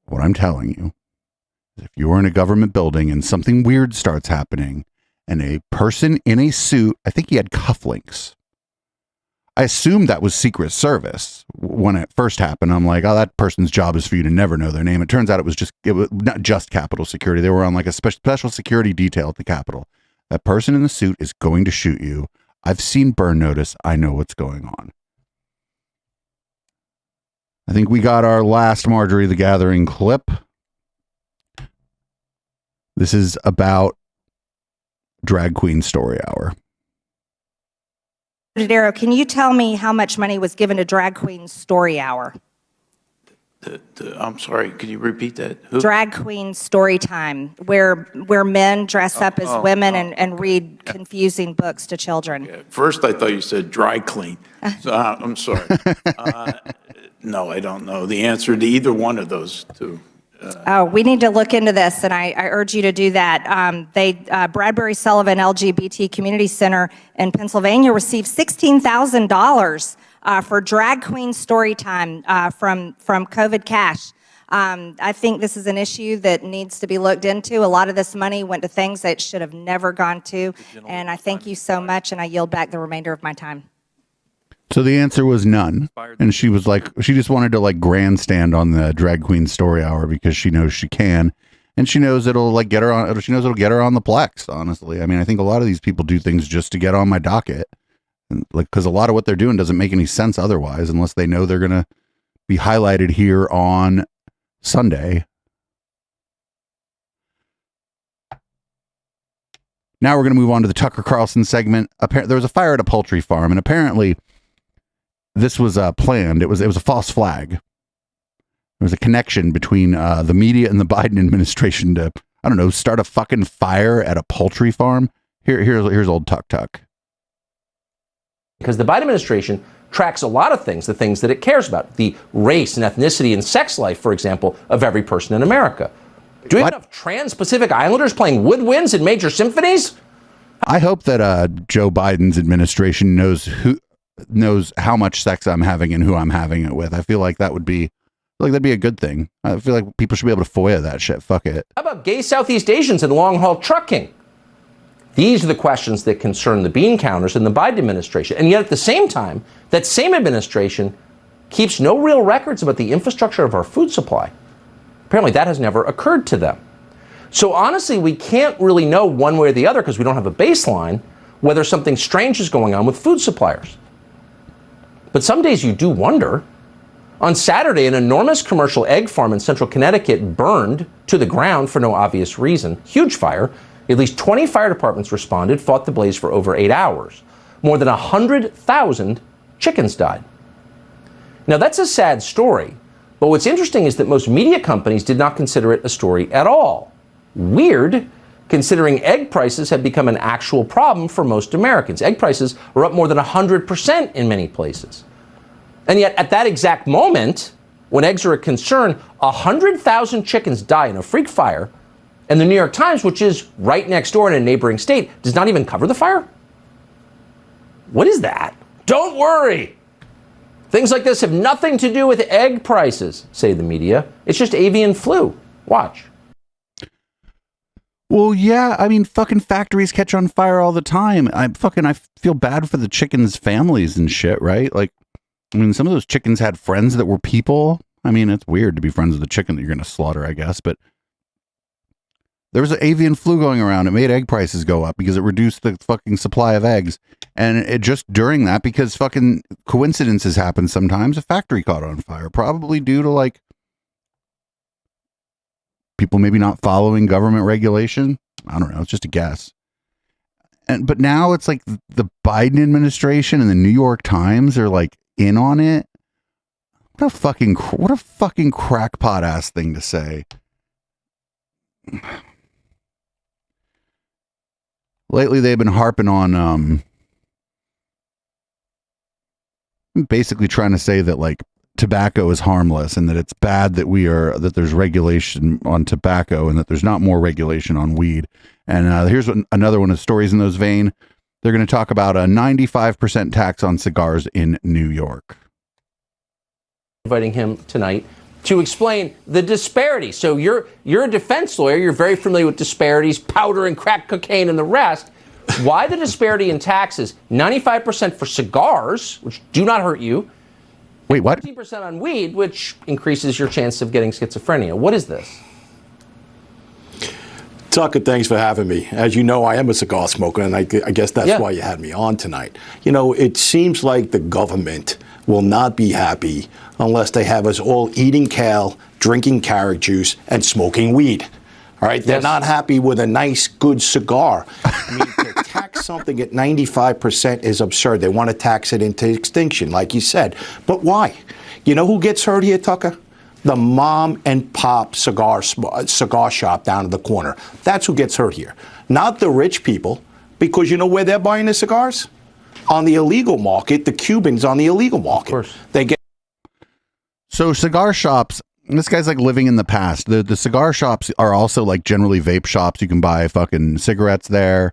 what I'm telling you is if you're in a government building and something weird starts happening and a person in a suit, I think he had cufflinks. I assumed that was Secret Service when it first happened. I'm like, oh, that person's job is for you to never know their name. It turns out it was not just Capitol Security. They were on like a special security detail at the Capitol. That person in the suit is going to shoot you. I've seen burn notice. I know what's going on. I think we got our last Marjorie the Gathering clip. This is about Drag Queen Story Hour. Darrow, can you tell me how much money was given to Drag Queen Story Hour? I'm sorry, could you repeat that? Who? Drag Queen Story Time, where men dress up as women and read confusing books to children. First, I thought you said dry clean. So I'm sorry. No, I don't know the answer to either one of those two. We need to look into this, and I urge you to do that. Bradbury Sullivan LGBT Community Center in Pennsylvania received $16,000 for drag queen story time from COVID cash. I think this is an issue that needs to be looked into. A lot of this money went to things that it should have never gone to, and I thank you so much, and I yield back the remainder of my time. So the answer was none. And she was like, she just wanted to like grandstand on the drag queen story hour because she knows she can. And she knows it'll like get her on, she knows it'll get her on the Plex, honestly. I mean, I think a lot of these people do things just to get on my docket. And like, cause a lot of what they're doing doesn't make any sense otherwise, unless they know they're going to be highlighted here on Sunday. Now we're going to move on to the Tucker Carlson segment. There was a fire at a poultry farm, and apparently this was planned. It was a false flag. There was a connection between the media and the Biden administration to, I don't know, start a fucking fire at a poultry farm. Here's old Tuck. Because the Biden administration tracks a lot of things, the things that it cares about, the race and ethnicity and sex life, for example, of every person in America. Do we have enough trans-Pacific Islanders playing woodwinds in major symphonies? I hope that Joe Biden's administration knows how much sex I'm having and who I'm having it with. I feel like that'd be a good thing. I feel like people should be able to FOIA that shit. Fuck it. How about gay Southeast Asians and long-haul trucking? These are the questions that concern the bean counters in the Biden administration. And yet at the same time, that same administration keeps no real records about the infrastructure of our food supply. Apparently that has never occurred to them. So honestly, we can't really know one way or the other, because we don't have a baseline, whether something strange is going on with food suppliers. But some days you do wonder. On Saturday, an enormous commercial egg farm in central Connecticut burned to the ground for no obvious reason. Huge fire. At least 20 fire departments responded, fought the blaze for over 8 hours. More than 100,000 chickens died. Now, that's a sad story. But what's interesting is that most media companies did not consider it a story at all. Weird, considering egg prices have become an actual problem for most Americans. Egg prices are up more than 100% in many places. And yet, at that exact moment, when eggs are a concern, 100,000 chickens die in a freak fire, and the New York Times, which is right next door in a neighboring state, does not even cover the fire? What is that? Don't worry. Things like this have nothing to do with egg prices, say the media. It's just avian flu. Watch. Well, yeah, I mean, fucking factories catch on fire all the time. I feel bad for the chickens' families and shit, right? Like, I mean, some of those chickens had friends that were people. I mean, it's weird to be friends with a chicken that you're going to slaughter, I guess, but there was an avian flu going around. It made egg prices go up because it reduced the fucking supply of eggs. And it just during that, because fucking coincidences happen sometimes, a factory caught on fire, probably due to like people maybe not following government regulation. I don't know. It's just a guess. But now it's like the Biden administration and the New York Times are like in on it. What a fucking crackpot ass thing to say. Lately, they've been harping on basically trying to say that like tobacco is harmless and that it's bad that there's regulation on tobacco and that there's not more regulation on weed. And here's another one of the stories in those vein. They're going to talk about a 95% tax on cigars in New York. Inviting him tonight to explain the disparity. So you're a defense lawyer. You're very familiar with disparities, powder and crack cocaine and the rest. Why the disparity in taxes? 95% for cigars, which do not hurt you. Wait, what? 15% on weed, which increases your chance of getting schizophrenia. What is this? Tucker, thanks for having me. As you know, I am a cigar smoker, and I guess that's why you had me on tonight. You know, it seems like the government will not be happy unless they have us all eating kale, drinking carrot juice, and smoking weed. All right? They're not happy with a nice, good cigar. I mean, to tax something at 95% is absurd. They want to tax it into extinction, like you said. But why? You know who gets hurt here, Tucker? The mom and pop cigar shop down in the corner. That's who gets hurt here. Not the rich people, because you know where they're buying the cigars? On the illegal market. The Cubans on the illegal market. Of course. They get. So cigar shops, this guy's like living in the past. The cigar shops are also like generally vape shops. You can buy fucking cigarettes there.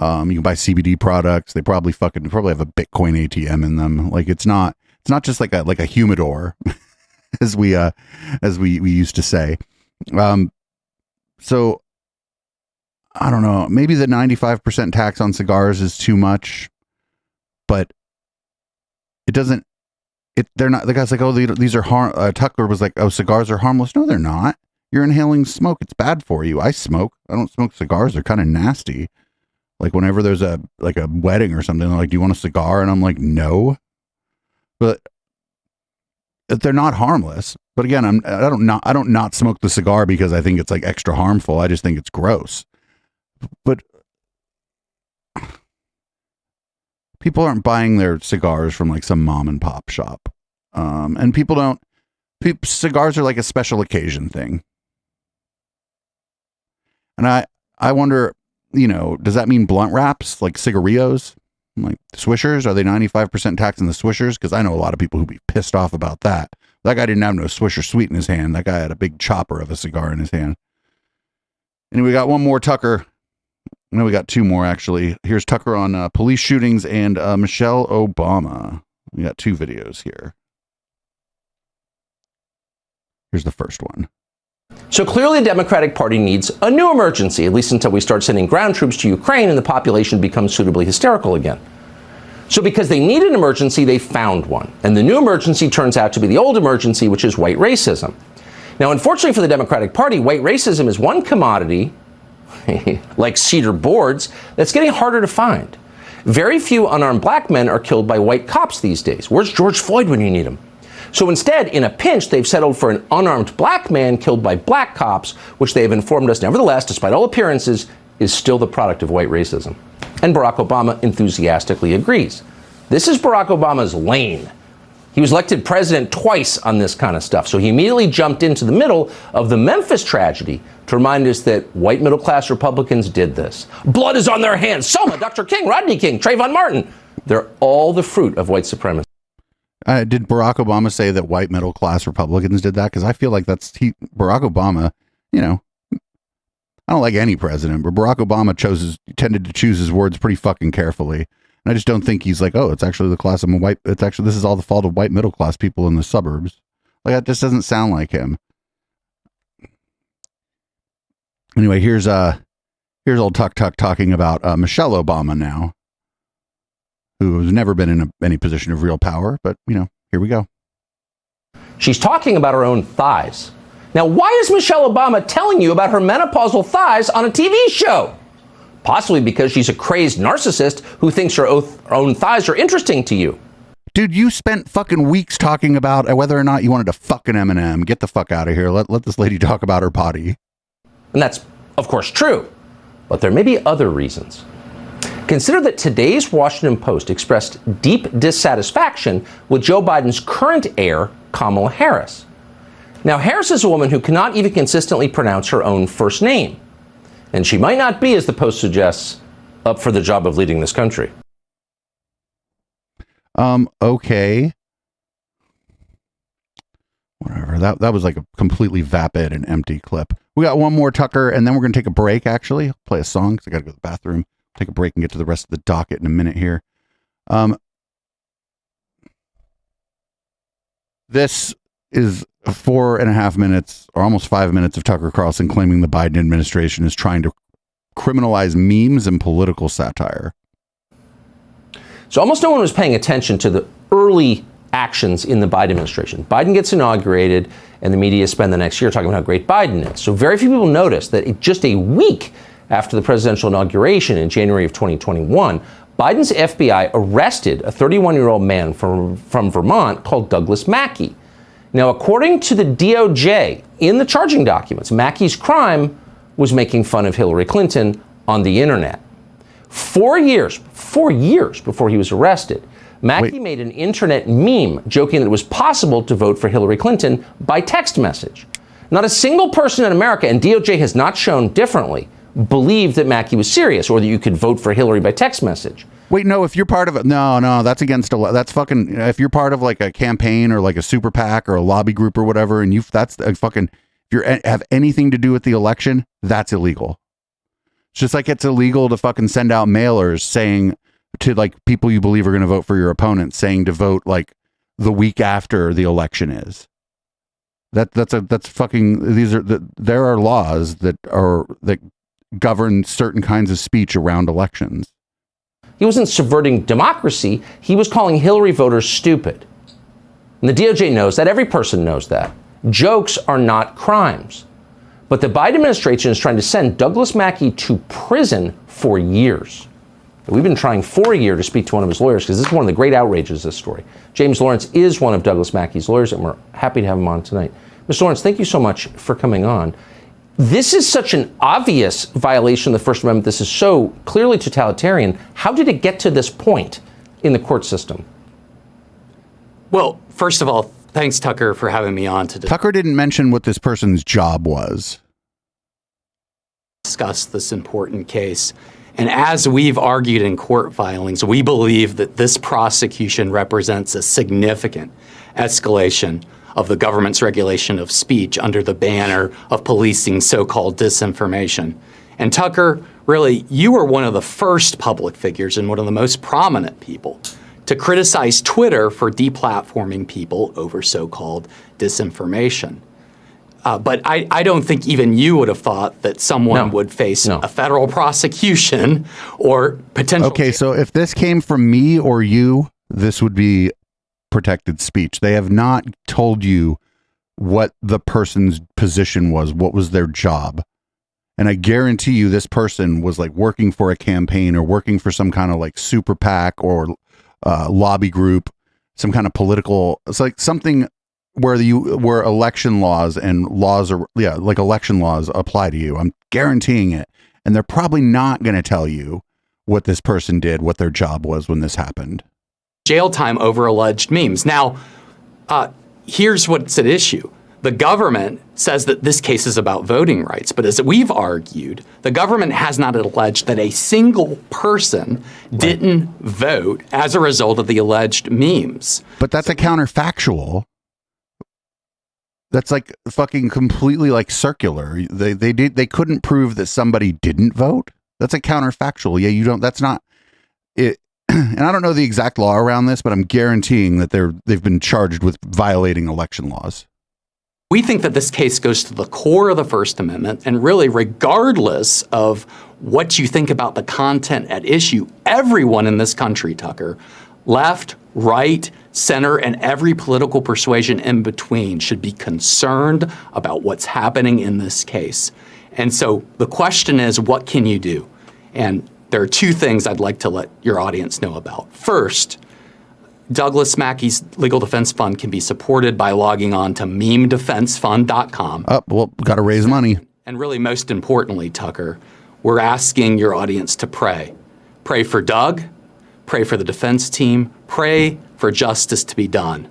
You can buy CBD products. They probably have a Bitcoin ATM in them. Like it's not just like a humidor as we used to say. So I don't know, maybe the 95% tax on cigars is too much, but they're not, the guy's like, oh, these are Tucker was like, oh, cigars are harmless. No, they're not. You're inhaling smoke. It's bad for you. I smoke. I don't smoke cigars. They're kind of nasty. Like whenever there's a wedding or something, they're like, do you want a cigar? And I'm like, no, but they're not harmless. But again, I don't not smoke the cigar because I think it's like extra harmful. I just think it's gross. But people aren't buying their cigars from like some mom and pop shop. And cigars are like a special occasion thing. And I wonder, does that mean blunt wraps like cigarillos? Like Swishers? Are they 95% tax on the Swishers? Because I know a lot of people who'd be pissed off about that. That guy didn't have no Swisher Sweet in his hand. That guy had a big chopper of a cigar in his hand. And we got one more Tucker. No, we got two more, actually. Here's Tucker on police shootings and Michelle Obama. We got two videos here. Here's the first one. So clearly the Democratic Party needs a new emergency, at least until we start sending ground troops to Ukraine and the population becomes suitably hysterical again. So because they need an emergency, they found one. And the new emergency turns out to be the old emergency, which is white racism. Now, unfortunately for the Democratic Party, white racism is one commodity like cedar boards, that's getting harder to find. Very few unarmed black men are killed by white cops these days. Where's George Floyd when you need him? So instead, in a pinch, they've settled for an unarmed black man killed by black cops, which they have informed us, nevertheless, despite all appearances, is still the product of white racism. And Barack Obama enthusiastically agrees. This is Barack Obama's lane. He was elected president twice on this kind of stuff, so he immediately jumped into the middle of the Memphis tragedy to remind us that white middle-class Republicans did this. Blood is on their hands. Selma, Dr. King, Rodney King, Trayvon Martin. They're all the fruit of white supremacy. Did Barack Obama say that white middle-class Republicans did that? Because I feel like Barack Obama, I don't like any president, but Barack Obama tended to choose his words pretty fucking carefully. And I just don't think he's like, oh, it's actually the class of white. This is all the fault of white middle class people in the suburbs. Like that just doesn't sound like him. Anyway, here's old Tuck talking about Michelle Obama now, who has never been in any position of real power. But here we go. She's talking about her own thighs. Now, why is Michelle Obama telling you about her menopausal thighs on a TV show? Possibly because she's a crazed narcissist who thinks her own thighs are interesting to you. Dude, you spent fucking weeks talking about whether or not you wanted to fuck an M&M. Get the fuck out of here. Let this lady talk about her potty. And that's, of course, true. But there may be other reasons. Consider that today's Washington Post expressed deep dissatisfaction with Joe Biden's current heir, Kamala Harris. Now, Harris is a woman who cannot even consistently pronounce her own first name. And she might not be, as the Post suggests, up for the job of leading this country. Okay. Whatever. That was like a completely vapid and empty clip. We got one more Tucker, and then we're going to take a break, actually. I'll play a song because I got to go to the bathroom. Take a break and get to the rest of the docket in a minute here. This is 4.5 minutes or almost 5 minutes of Tucker Carlson claiming the Biden administration is trying to criminalize memes and political satire. So almost no one was paying attention to the early actions in the Biden administration. Biden gets inaugurated and the media spend the next year talking about how great Biden is. So very few people noticed that just a week after the presidential inauguration in January of 2021, Biden's FBI arrested a 31-year-old man from Vermont called Douglas Mackey. Now, according to the DOJ, in the charging documents, Mackey's crime was making fun of Hillary Clinton on the internet. 4 years before he was arrested, Mackey made an internet meme joking that it was possible to vote for Hillary Clinton by text message. Not a single person in America, and DOJ has not shown differently, believed that Mackey was serious or that you could vote for Hillary by text message. Wait, no, if you're part of it, no, that's against that's fucking, if you're part of like a campaign or like a super PAC or a lobby group or whatever, and that's a fucking, if you have anything to do with the election, that's illegal. It's just like it's illegal to fucking send out mailers saying to like people you believe are going to vote for your opponent, saying to vote like the week after the election is. That's fucking, there are laws that govern certain kinds of speech around elections. He wasn't subverting democracy. He was calling Hillary voters stupid. And the DOJ knows that. Every person knows that. Jokes are not crimes. But the Biden administration is trying to send Douglas Mackey to prison for years. We've been trying for a year to speak to one of his lawyers because this is one of the great outrages of this story. James Lawrence is one of Douglas Mackey's lawyers, and we're happy to have him on tonight. Mr. Lawrence, thank you so much for coming on. This is such an obvious violation of the First Amendment. This is so clearly totalitarian. How did it get to this point in the court system? Well, first of all, thanks, Tucker, for having me on today. Tucker didn't mention what this person's job was. Discuss this important case. And as we've argued in court filings, we believe that this prosecution represents a significant escalation of the government's regulation of speech under the banner of policing so-called disinformation. And Tucker, really, you were one of the first public figures and one of the most prominent people to criticize Twitter for deplatforming people over so-called disinformation. But I don't think even you would have thought that someone would face a federal prosecution or potential. Okay, so if this came from me or you, this would be protected speech. They have not told you what the person's position was, what was their job. And I guarantee you this person was like working for a campaign or working for some kind of like super PAC or lobby group, some kind of political, it's like something where election laws and laws are, like election laws apply to you. I'm guaranteeing it. And they're probably not going to tell you what this person did, what their job was when this happened. Jail time over alleged memes. Now, here's what's at issue. The government says that this case is about voting rights, but as we've argued, the government has not alleged that a single person didn't vote as a result of the alleged memes. But that's a counterfactual. That's like fucking completely like circular. They couldn't prove that somebody didn't vote. That's a counterfactual. Yeah, you don't. That's not it. And I don't know the exact law around this, but I'm guaranteeing that they've been charged with violating election laws. We think that this case goes to the core of the First Amendment, and really, regardless of what you think about the content at issue, everyone in this country, Tucker, left, right, center, and every political persuasion in between should be concerned about what's happening in this case. And so the question is, what can you do? And there are two things I'd like to let your audience know about. First, Douglas Mackey's Legal Defense Fund can be supported by logging on to memedefensefund.com. Oh, well, got to raise money. And really, most importantly, Tucker, we're asking your audience to pray. Pray for Doug, pray for the defense team, pray for justice to be done.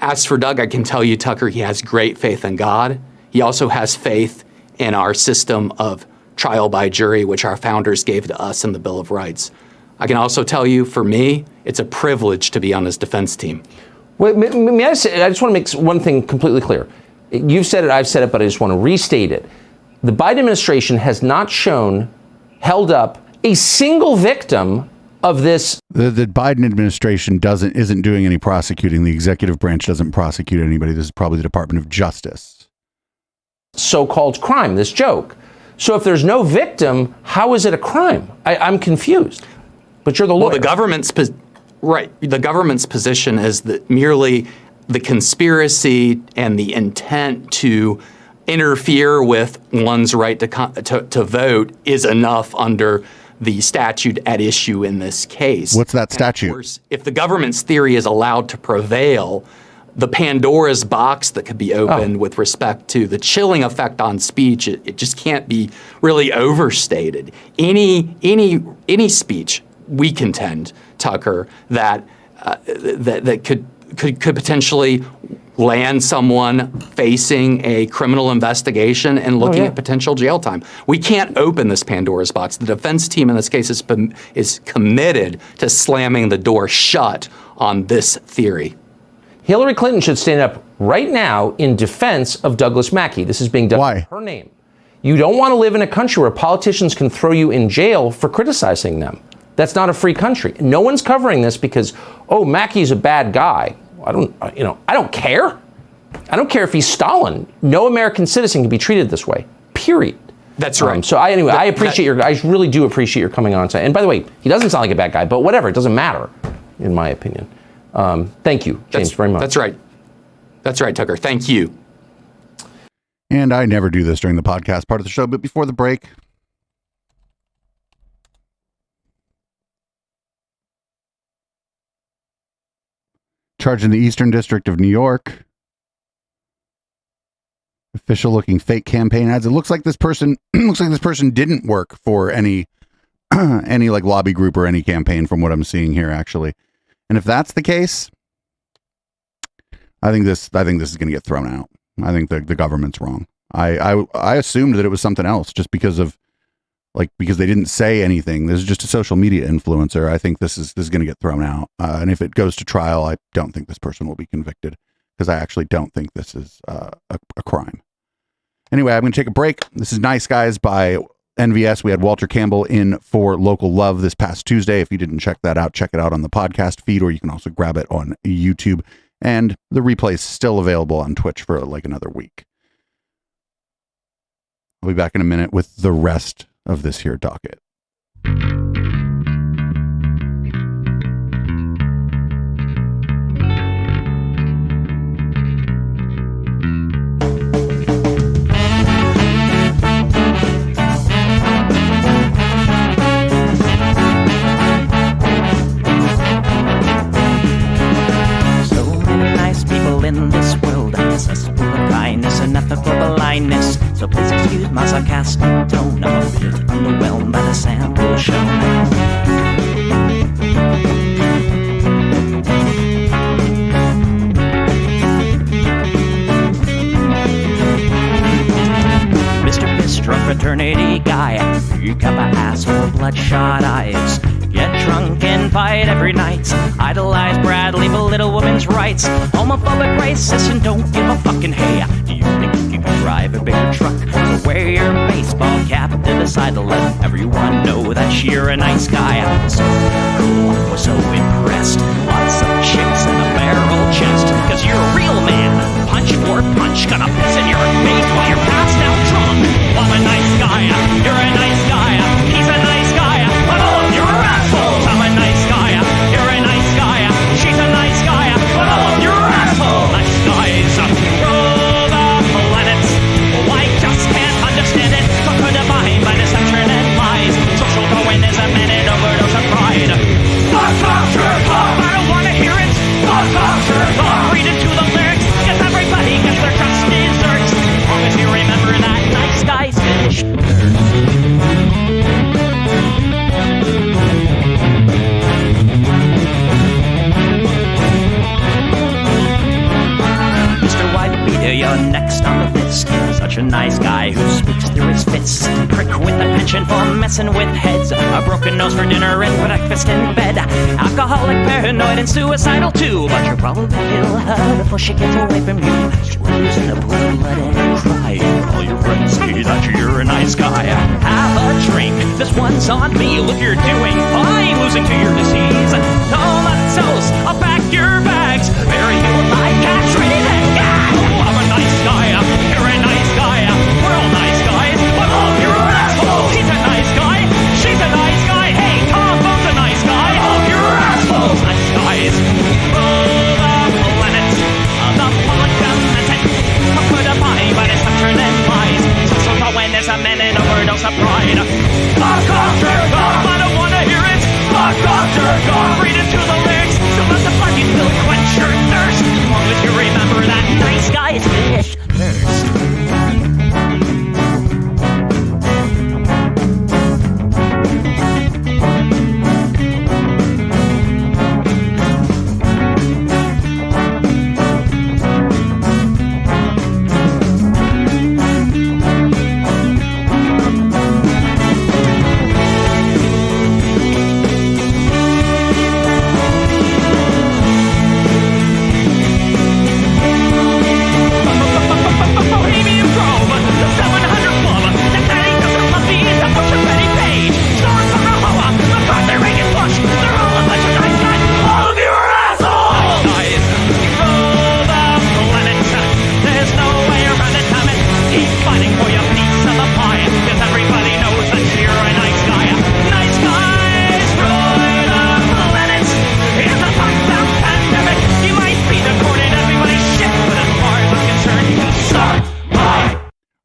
As for Doug, I can tell you, Tucker, he has great faith in God. He also has faith in our system of trial by jury, which our founders gave to us in the Bill of Rights. I can also tell you, for me, it's a privilege to be on his defense team. Wait, may I say, I just want to make one thing completely clear. You've said it, I've said it, but I just want to restate it. The Biden administration has not held up a single victim of this. The Biden administration isn't doing any prosecuting. The executive branch doesn't prosecute anybody. This is probably the Department of Justice. So-called crime, this joke. So if there's no victim, how is it a crime? I'm confused. But you're the lawyer. Well, the government's position is that merely the conspiracy and the intent to interfere with one's right to vote is enough under the statute at issue in this case. What's that statute? Of course, if the government's theory is allowed to prevail, the Pandora's box that could be opened with respect to the chilling effect on speech, it just can't be really overstated. Any speech, we contend, Tucker, that could potentially land someone facing a criminal investigation and looking at potential jail time. We can't open this Pandora's box. The defense team in this case is committed to slamming the door shut on this theory. Hillary Clinton should stand up right now in defense of Douglas Mackey. This is being done in her name. You don't want to live in a country where politicians can throw you in jail for criticizing them. That's not a free country. No one's covering this because, oh, Mackey's a bad guy. I don't care. I don't care if he's Stalin. No American citizen can be treated this way, period. That's right. I appreciate I really do appreciate your coming on tonight. And by the way, he doesn't sound like a bad guy, but whatever, it doesn't matter, in my opinion. Thank you, James, very much. That's right. That's right, Tucker. Thank you. And I never do this during the podcast part of the show, but before the break, charged in the Eastern District of New York. Official looking fake campaign ads. It looks like this person didn't work for any like lobby group or any campaign from what I'm seeing here, actually. And if that's the case, I think this is going to get thrown out. I think the government's wrong. I assumed that it was something else just because they didn't say anything. This is just a social media influencer. I think this is going to get thrown out. And if it goes to trial, I don't think this person will be convicted because I actually don't think this is a crime. Anyway, I'm going to take a break. This is Nice Guys by NVS. We had Walter Campbell in for Local Love this past Tuesday. If you didn't check that out, check it out on the podcast feed, or you can also grab it on YouTube. And the replay is still available on Twitch for like another week. I'll be back in a minute with the rest of this here docket. In this world, cesspool of kindness and ethical blindness. So please excuse my sarcastic tone. I'm a bit underwhelmed by the sample shown. Mr. Bistro fraternity guy, you got my ass full of bloodshot eyes. Get drunk and fight every night. Idolize Bradley, belittle women's rights. Homophobic, racist, and don't give a fucking hey. Do you think you can drive a bigger truck? So wear your baseball cap to decide to let everyone know that you're a nice guy. So cool, we're so impressed. Lots of chicks in a barrel chest. Cause you're a real man. Punch for punch, gonna piss in your face while you're passed out drunk. I'm a nice guy, you're a nice guy. He's a nice guy, but all of your assholes. I'm a nice guy, you're a nice guy. She's a nice guy, but all of your assholes. Nice guys rule the planet. I just can't understand it. Conquer divine by deception and lies. Social Darwinism and an overdose of pride. I don't wanna hear it. Read into the lyrics, cause everybody gets their just desserts. As long as you remember that nice guys finish first. You're next on the list. Such a nice guy who speaks through his fists. Prick with a penchant for messing with heads. A broken nose for dinner and breakfast in bed. Alcoholic, paranoid, and suicidal too. But you'll probably kill her before she gets away from you. Screws in a pool, let it cry. All your friends say that you're a nice guy. Have a drink, this one's on me. Look, you're doing fine, losing to your disease. Comatose, I'll pack your bags. Bury you like castrated and gagged. I'm a nice guy, you're a nice guy. We're all nice guys, but all of you are assholes. He's a nice guy, she's a nice guy. Hey, Tom Bo's a nice guy. All of you are assholes. Nice guys rule the planet. The public demented. Conquer the body by deception and lies. Social Darwinism and an overdose of pride. Fuck off, jerk off. I don't wanna hear it. Fuck off, jerk off. Read into the lyrics. So let the fucking pill quench your thirst. As long as you remember that nice guys finish first.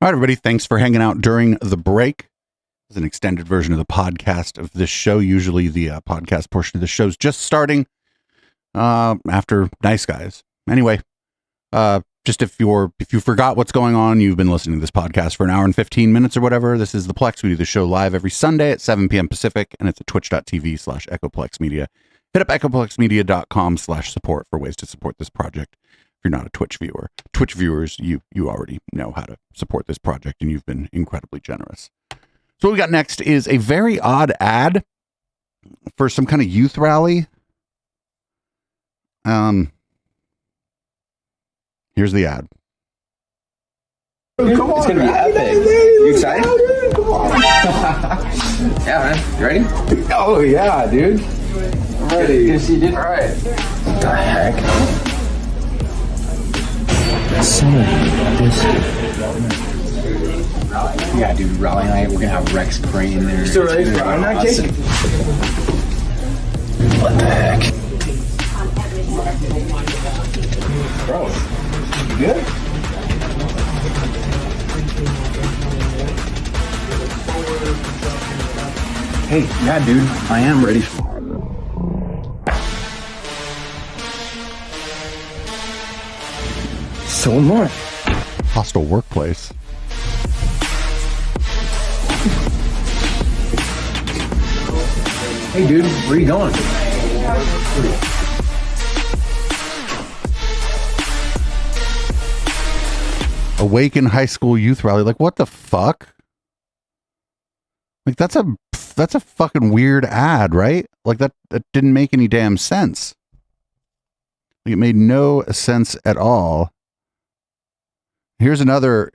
right, everybody. Thanks for hanging out during the break. It's an extended version of the podcast of this show. Usually the podcast portion of the show is just starting after Nice Guys. Anyway, just if you forgot what's going on, you've been listening to this podcast for an hour and 15 minutes or whatever. This is the Plex. We do the show live every Sunday at 7 p.m. Pacific, and it's at twitch.tv/EchoPlexMedia. Hit up echoplexmedia.com/support for ways to support this project. If you're not a Twitch viewer, Twitch viewers, you already know how to support this project, and you've been incredibly generous. So what we got next is a very odd ad for some kind of youth rally. Here's the ad. It's gonna be epic. You excited? Yeah, man. You ready? Oh yeah, dude. I'm ready. Good to see you, dude. All right. What the heck? Yeah, dude. Rally night. We're gonna have Rex Crane there. Still ready for rally night, Jake? What the heck? Bro, you good? Hey, yeah, dude, I am ready. So am I. Hostile workplace. Hey, dude, where are you going? Awaken High School Youth Rally. Like, what the fuck? Like, that's a fucking weird ad, right? Like, that didn't make any damn sense. Like, it made no sense at all. Here's another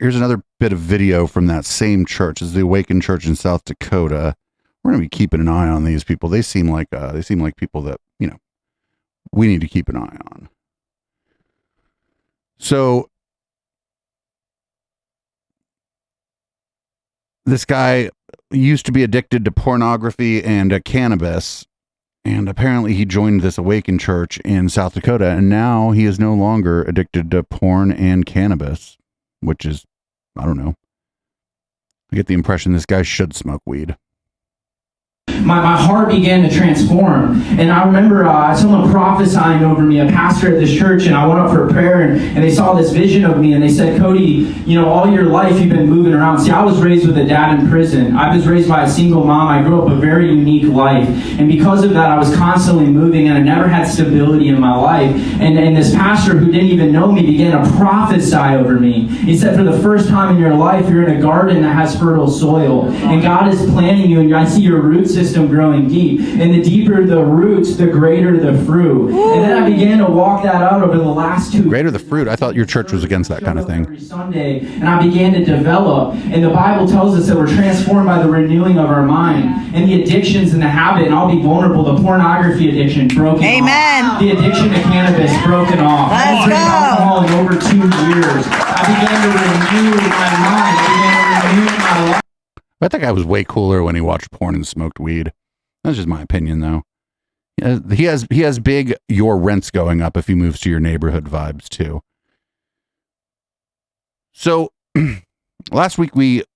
bit of video from that same church. It's the Awaken Church in South Dakota. We're gonna be keeping an eye on these people. They seem like people that, you know, we need to keep an eye on. So this guy used to be addicted to pornography and cannabis, and apparently he joined this Awaken Church in South Dakota, and now he is no longer addicted to porn and cannabis, which is, I don't know. I get the impression this guy should smoke weed. My heart began to transform. And I remember someone prophesying over me, a pastor at this church, and I went up for a prayer, and they saw this vision of me, and they said, Cody, you know, all your life you've been moving around. See, I was raised with a dad in prison. I was raised by a single mom. I grew up a very unique life. And because of that, I was constantly moving, and I never had stability in my life. And this pastor who didn't even know me began to prophesy over me. He said, for the first time in your life, you're in a garden that has fertile soil. And God is planting you, and I see your root system growing deep, and the deeper the roots, the greater the fruit. And then I began to walk that out over the last 2 Greater the fruit. I thought your church was against that kind of thing. Every Sunday, and I began to develop. And the Bible tells us that we're transformed by the renewing of our mind, and the addictions and the habit. And I'll be vulnerable. The pornography addiction broken. Amen. Off. The addiction to cannabis broken off. Let's go. Alcohol in over 2 years. I began to renew my mind. I began to renew my life. I think I was way cooler when he watched porn and smoked weed. That's just my opinion, though. He has big your rent's going up if he moves to your neighborhood vibes too. So last week it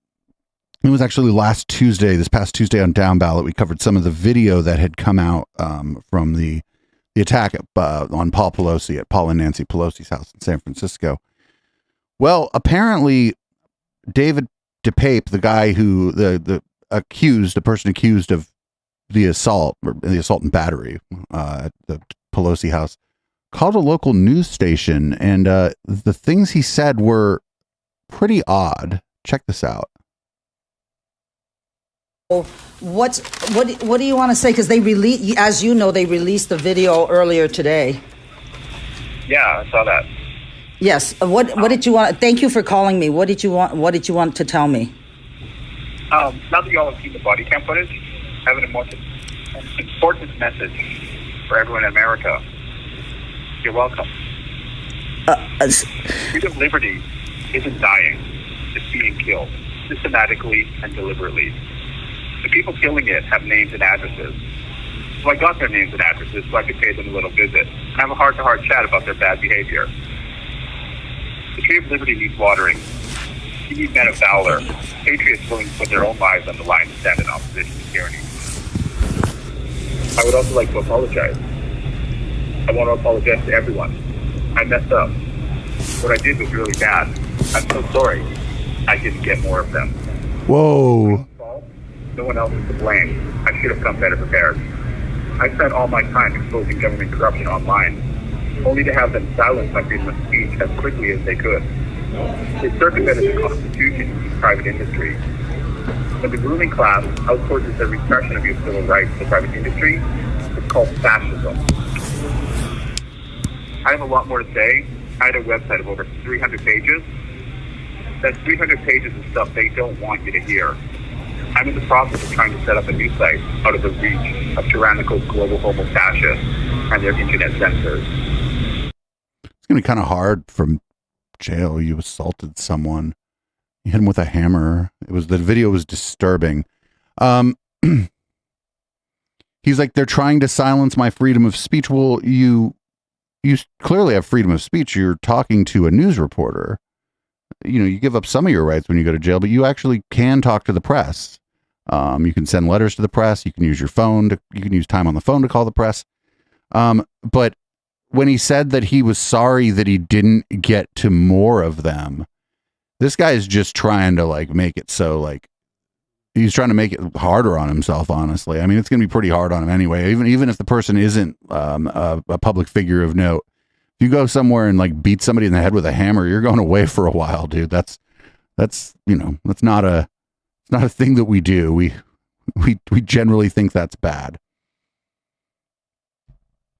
was actually this past Tuesday on Down Ballot, we covered some of the video that had come out from the attack on Paul Pelosi at Paul and Nancy Pelosi's house in San Francisco. Well, apparently David DePape, the guy who the person accused of the assault and battery at the Pelosi house, called a local news station, and the things he said were pretty odd. Check this out. What do you want to say? Because they as you know, they released the video earlier today. Yeah, I saw that. Yes. What did you want? Thank you for calling me. What did you want to tell me? Now that you all have seen the body cam footage, I have an important message for everyone in America. You're welcome. Freedom of liberty isn't dying. It's being killed, systematically and deliberately. The people killing it have names and addresses. So I got their names and addresses so I could pay them a little visit and have a heart-to-heart chat about their bad behavior. The tree of liberty needs watering. You need men of valor, patriots willing to put their own lives on the line to stand in opposition to tyranny. I would also like to apologize. I want to apologize to everyone. I messed up. What I did was really bad. I'm so sorry. I didn't get more of them. Whoa. No one else is to blame. I should have come better prepared. I spent all my time exposing government corruption online, only to have them silence my freedom of speech as quickly as they could. They circumvented the Constitution using private industry. When the ruling class outsources the repression of your civil rights to private industry, it's called fascism. I have a lot more to say. I had a website of over 300 pages. That's 300 pages of stuff they don't want you to hear. I'm in the process of trying to set up a new site out of the reach of tyrannical global homo fascists and their internet censors. It's going to be kind of hard from jail. You assaulted someone. You hit him with a hammer. The video was disturbing. He's like, they're trying to silence my freedom of speech. Well, you clearly have freedom of speech. You're talking to a news reporter. You give up some of your rights when you go to jail, but you actually can talk to the press. You can send letters to the press. You can use your phone. You can use time on the phone to call the press. But when he said that he was sorry that he didn't get to more of them, this guy is just trying to make it so he's trying to make it harder on himself, honestly. I mean, it's going to be pretty hard on him anyway, even if the person isn't a public figure of note. If you go somewhere and beat somebody in the head with a hammer, you're going away for a while, dude. That's not a thing that we do. We generally think that's bad.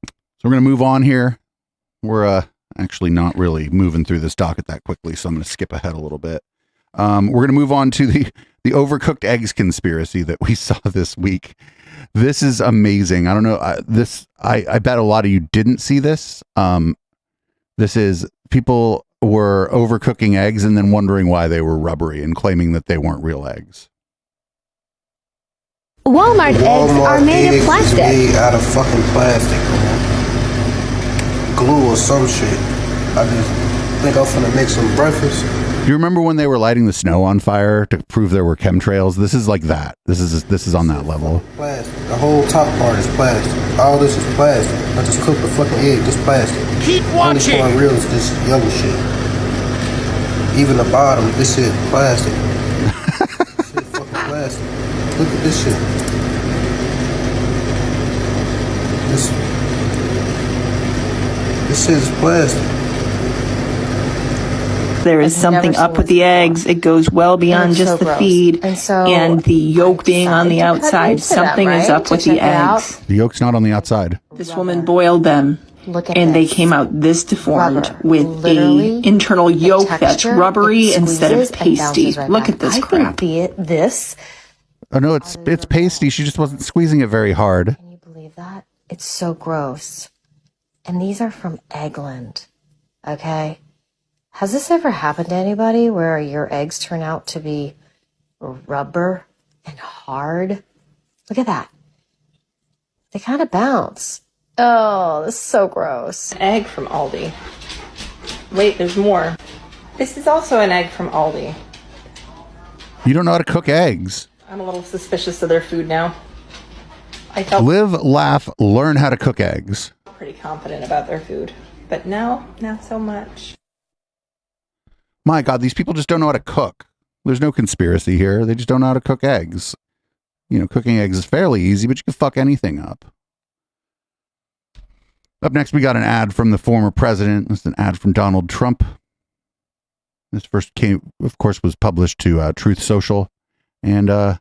So we're going to move on here. We're actually not really moving through this docket that quickly, so I'm going to skip ahead a little bit. We're going to move on to the overcooked eggs conspiracy that we saw this week. This is amazing. I don't know. I bet a lot of you didn't see this. This is people were overcooking eggs and then wondering why they were rubbery and claiming that they weren't real eggs. Walmart eggs are made of plastic. Made out of fucking plastic, man. Glue or some shit. I just think I'm finna make some breakfast. Do you remember when they were lighting the snow on fire to prove there were chemtrails? This is like that. This is on that level. Plastic. The whole top part is plastic. All this is plastic. I just cooked the fucking egg. This plastic. Keep watching. The only part real is this yellow shit. Even the bottom, this shit plastic. This shit fucking plastic. Look at this shit. This shit is plastic. There is something up with the eggs. It goes well beyond just the feed and the yolk being on the outside. Something is up with the eggs. The yolk's not on the outside. This woman boiled them, and they came out this deformed with a internal yolk that's rubbery instead of pasty. Look at this crap. This. Oh no, it's pasty. She just wasn't squeezing it very hard. Can you believe that? It's so gross. And these are from Eggland. Okay? Has this ever happened to anybody where your eggs turn out to be rubber and hard? Look at that. They kind of bounce. Oh, this is so gross. Egg from Aldi. Wait, there's more. This is also an egg from Aldi. You don't know how to cook eggs. I'm a little suspicious of their food now. I felt Live, laugh, learn how to cook eggs. pretty confident about their food, but now, not so much. My God, these people just don't know how to cook. There's no conspiracy here. They just don't know how to cook eggs. Cooking eggs is fairly easy, but you can fuck anything up. Up next, we got an ad from the former president. This is an ad from Donald Trump. This first was published to Truth Social. And it's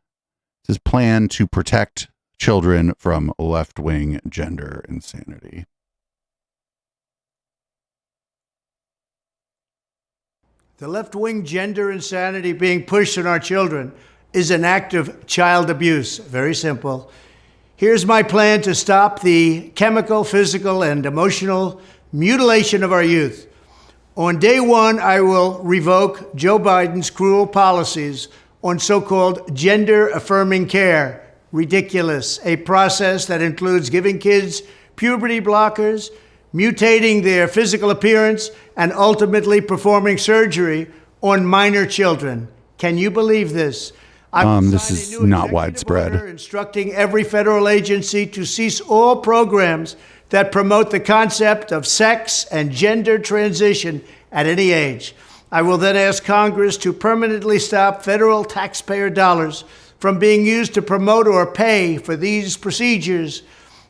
his plan to protect children from left-wing gender insanity. The left-wing gender insanity being pushed on our children is an act of child abuse. Very simple. Here's my plan to stop the chemical, physical, and emotional mutilation of our youth. On day one, I will revoke Joe Biden's cruel policies on so-called gender-affirming care. Ridiculous. A process that includes giving kids puberty blockers, mutating their physical appearance, and ultimately performing surgery on minor children. Can you believe this? This is not widespread. Instructing every federal agency to cease all programs that promote the concept of sex and gender transition at any age. I will then ask Congress to permanently stop federal taxpayer dollars from being used to promote or pay for these procedures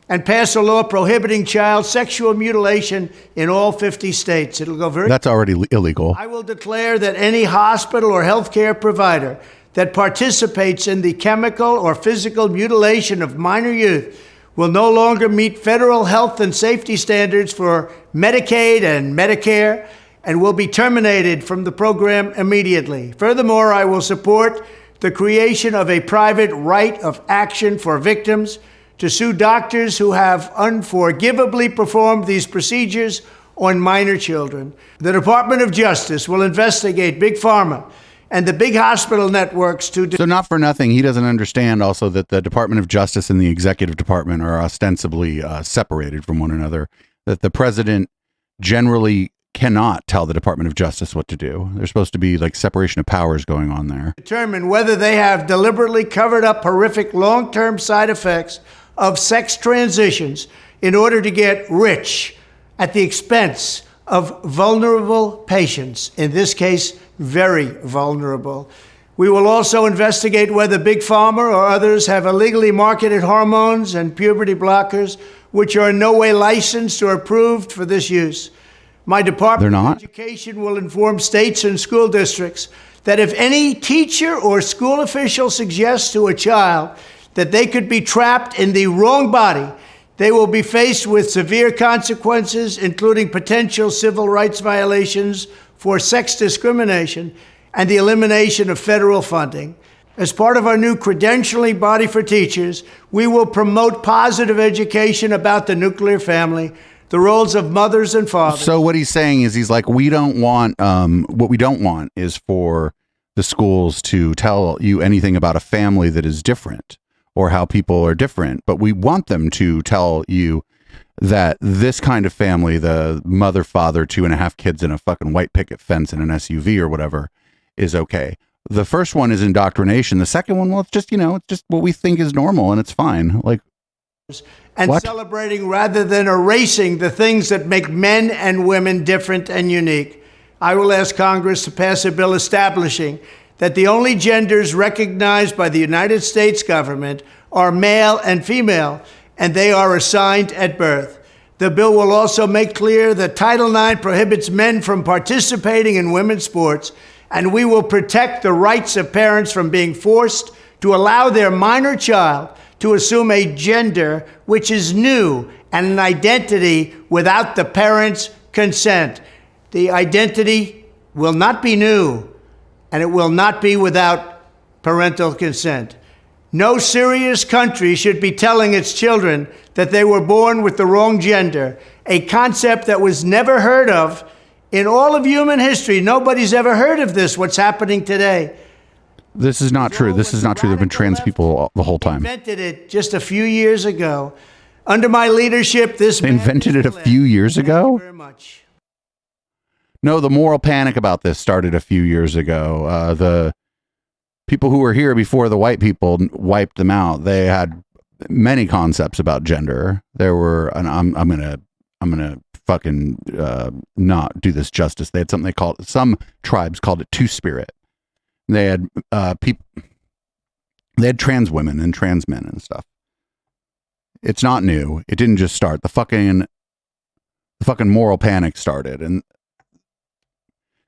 and pass a law prohibiting child sexual mutilation in all 50 states. It'll go very... That's already illegal. I will declare that any hospital or healthcare provider that participates in the chemical or physical mutilation of minor youth will no longer meet federal health and safety standards for Medicaid and Medicare and will be terminated from the program immediately. Furthermore, I will support the creation of a private right of action for victims to sue doctors who have unforgivably performed these procedures on minor children. The Department of Justice will investigate Big Pharma and the big hospital networks to... So not for nothing, he doesn't understand also that the Department of Justice and the Executive Department are ostensibly separated from one another, that the president generally cannot tell the Department of Justice what to do. There's supposed to be like separation of powers going on there. Determine whether they have deliberately covered up horrific long-term side effects of sex transitions in order to get rich at the expense of vulnerable patients, in this case, very vulnerable. We will also investigate whether Big Pharma or others have illegally marketed hormones and puberty blockers, which are in no way licensed or approved for this use. My Department of Education will inform states and school districts that if any teacher or school official suggests to a child that they could be trapped in the wrong body, they will be faced with severe consequences, including potential civil rights violations for sex discrimination and the elimination of federal funding. As part of our new credentialing body for teachers, we will promote positive education about the nuclear family, the roles of mothers and fathers. So what he's saying is he's like, we don't want, what we don't want is for the schools to tell you anything about a family that is different or how people are different, but we want them to tell you that this kind of family, the mother, father, 2.5 kids in a fucking white picket fence in an SUV or whatever, is okay. The first one is indoctrination. The second one, well, it's just, it's just what we think is normal and it's fine. Like, and what? Celebrating rather than erasing the things that make men and women different and unique. I will ask Congress to pass a bill establishing that the only genders recognized by the United States government are male and female, and they are assigned at birth. The bill will also make clear that Title IX prohibits men from participating in women's sports, and we will protect the rights of parents from being forced to allow their minor child to assume a gender which is new and an identity without the parents' consent. The identity will not be new, and it will not be without parental consent. No serious country should be telling its children that they were born with the wrong gender, a concept that was never heard of in all of human history. Nobody's ever heard of this, what's happening today. This is not true. This is not true. There have been trans people the whole time. Invented it just a few years ago. Under my leadership, this... They invented it a few years ago? Thank you very much. No, the moral panic about this started a few years ago. The people who were here before the white people wiped them out. They had many concepts about gender. There were, and I'm gonna fucking not do this justice. They had something they called, some tribes called it two-spirit. They had people, they had trans women and trans men and stuff. It's not new. It didn't just start. The fucking moral panic started, and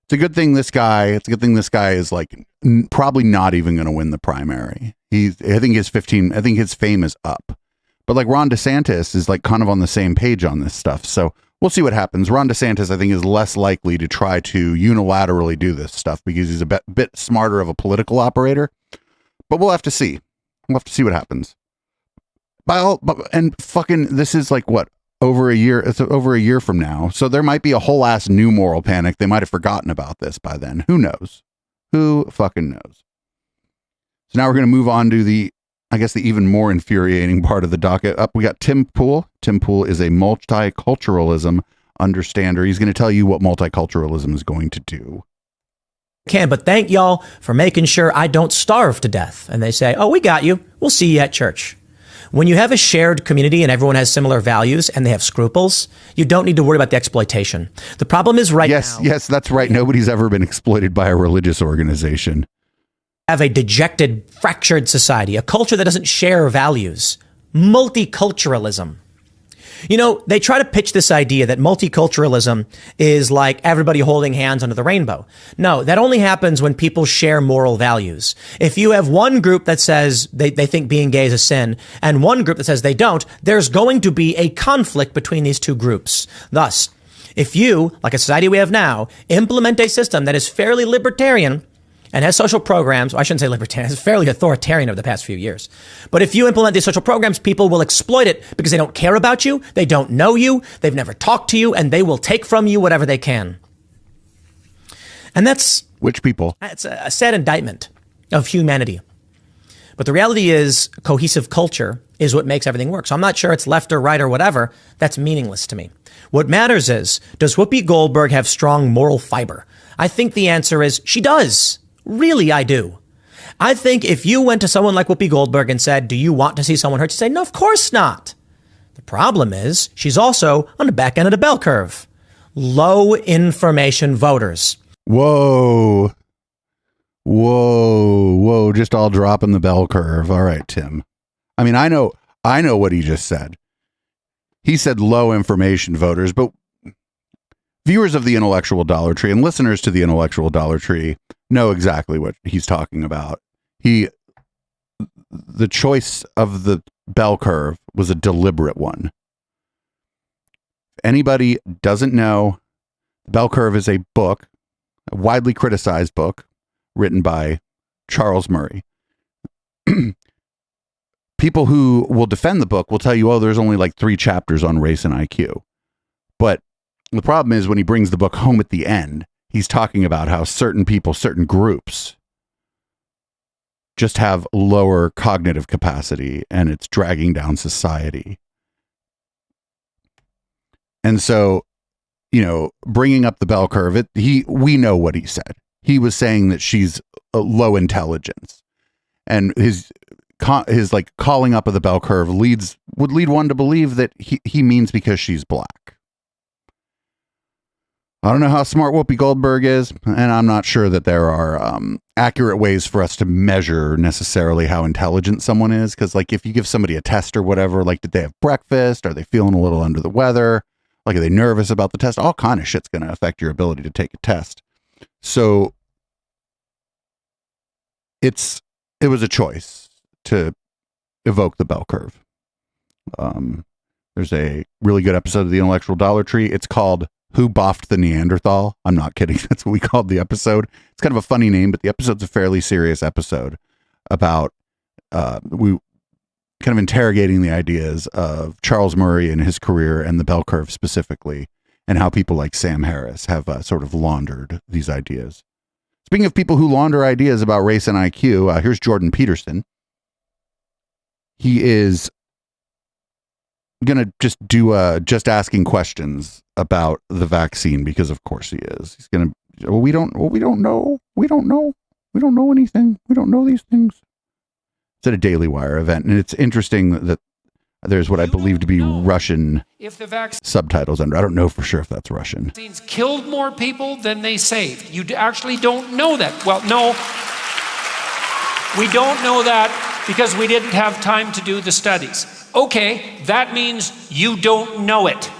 it's a good thing this guy is like probably not even going to win the primary. I think his fame is up. But like Ron DeSantis is like kind of on the same page on this stuff. So we'll see what happens. Ron DeSantis, I think, is less likely to try to unilaterally do this stuff because he's a bit smarter of a political operator. But we'll have to see. We'll have to see what happens. And fucking, this is like what? Over a year. It's over a year from now. So there might be a whole ass new moral panic. They might have forgotten about this by then. Who knows? Who fucking knows? So now we're going to move on to the even more infuriating part of the docket. Up, we got Tim Pool. Tim Pool is a multiculturalism understander. He's going to tell you what multiculturalism is going to do. can, but thank y'all for making sure I don't starve to death. And they say, oh, we got you. We'll see you at church. When you have a shared community and everyone has similar values and they have scruples, you don't need to worry about the exploitation. The problem is now. Yes, that's right. Nobody's ever been exploited by a religious organization. Have a dejected, fractured society, a culture that doesn't share values, multiculturalism. You know, they try to pitch this idea that multiculturalism is like everybody holding hands under the rainbow. No, that only happens when people share moral values. If you have one group that says they think being gay is a sin and one group that says they don't, there's going to be a conflict between these two groups. Thus, if you, like a society we have now, implement a system that is fairly libertarian and has social programs, I shouldn't say libertarian, it's fairly authoritarian over the past few years. But if you implement these social programs, people will exploit it because they don't care about you, they don't know you, they've never talked to you, and they will take from you whatever they can. And that's... Which people? It's a sad indictment of humanity. But the reality is cohesive culture is what makes everything work. So I'm not sure it's left or right or whatever. That's meaningless to me. What matters is, does Whoopi Goldberg have strong moral fiber? I think the answer is she does. Really, I do. I think if you went to someone like Whoopi Goldberg and said, do you want to see someone hurt? She'd say, no, of course not. The problem is she's also on the back end of the bell curve. Low information voters. Whoa. Just all dropping the bell curve. All right, Tim. I mean, I know what he just said. He said low information voters, but viewers of the Intellectual Dollar Tree and listeners to the Intellectual Dollar Tree know exactly what he's talking about. The choice of the bell curve was a deliberate one. If anybody doesn't know, the bell curve is a book, a widely criticized book written by Charles Murray. People who will defend the book will tell you, oh, there's only like 3 chapters on race and IQ. But the problem is when he brings the book home at the end, he's talking about how certain people, certain groups just have lower cognitive capacity and it's dragging down society. And so, you know, bringing up the bell curve, we know what he said. He was saying that she's low intelligence, and his like calling up of the bell curve would lead one to believe that he means because she's black. I don't know how smart Whoopi Goldberg is, and I'm not sure that there are accurate ways for us to measure necessarily how intelligent someone is. Because, like, if you give somebody a test or whatever, like, did they have breakfast? Are they feeling a little under the weather? Like, are they nervous about the test? All kind of shit's going to affect your ability to take a test. So it was a choice to evoke the bell curve. There's a really good episode of the Intellectual Dollar Tree. It's called Who Boffed the Neanderthal? I'm not kidding. That's what we called the episode. It's kind of a funny name, but the episode's a fairly serious episode about we kind of interrogating the ideas of Charles Murray and his career and the bell curve specifically, and how people like Sam Harris have sort of laundered these ideas. Speaking of people who launder ideas about race and IQ, here's Jordan Peterson. He is going to just do just asking questions about the vaccine, because of course he is. He's going to, we don't know anything. We don't know these things. It's at a Daily Wire event, and it's interesting that there's what I believe to be Russian subtitles under. I don't know for sure if that's Russian. Vaccines killed more people than they saved. You actually don't know that. Well, no, we don't know that because we didn't have time to do the studies. Okay, that means you don't know it.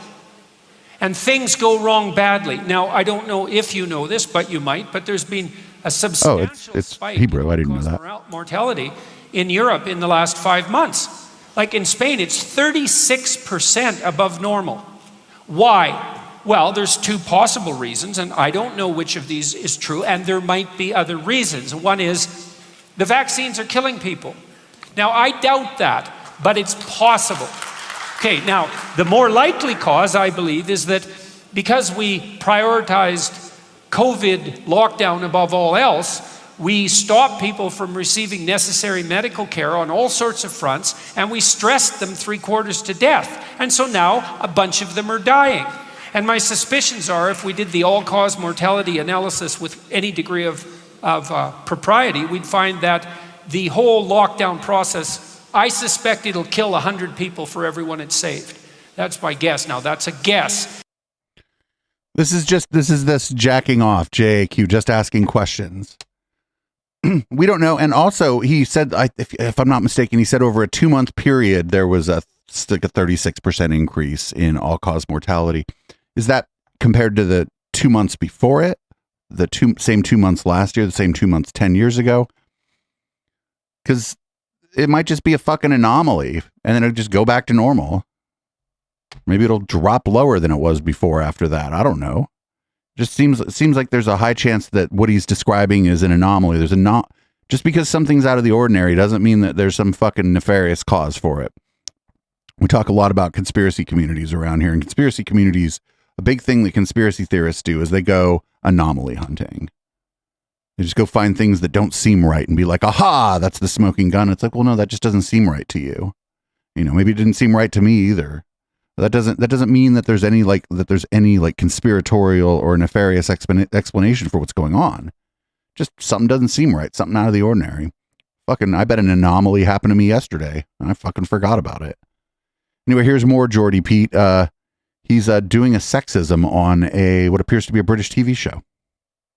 And things go wrong badly. Now, I don't know if you know this, but you might, but there's been a substantial spike Hebrew. I didn't know that. Mortality in Europe in the last 5 months. Like in Spain, it's 36% above normal. Why? Well, there's 2 possible reasons, and I don't know which of these is true, and there might be other reasons. One is the vaccines are killing people. Now, I doubt that, but it's possible. Okay, now, the more likely cause, I believe, is that because we prioritized COVID lockdown above all else, we stopped people from receiving necessary medical care on all sorts of fronts, and we stressed them 3/4 to death. And so now a bunch of them are dying. And my suspicions are if we did the all-cause mortality analysis with any degree of propriety, we'd find that the whole lockdown process, I suspect it'll kill 100 people for everyone it saved. That's my guess. Now, that's a guess. This is jacking off, JAQ, just asking questions. We don't know. And also, he said, if I'm not mistaken, he said over a 2-month period, there was a 36% increase in all-cause mortality. Is that compared to the 2 months before it? The same 2 months last year, the same 2 months 10 years ago? Because it might just be a fucking anomaly, and then it'll just go back to normal. Maybe it'll drop lower than it was before after that. I don't know. It seems like there's a high chance that what he's describing is an anomaly. Just because something's out of the ordinary doesn't mean that there's some fucking nefarious cause for it. We talk a lot about conspiracy communities around here, and conspiracy communities, a big thing that conspiracy theorists do is they go anomaly hunting. They just go find things that don't seem right and be like, aha, that's the smoking gun. It's like, well, no, that just doesn't seem right to you. You know, maybe it didn't seem right to me either. That doesn't mean that there's any conspiratorial or nefarious explanation for what's going on. Just something doesn't seem right, something out of the ordinary. Fucking, I bet an anomaly happened to me yesterday, and I fucking forgot about it. Anyway, here's more Jordy Pete. He's doing a sexism on what appears to be a British TV show.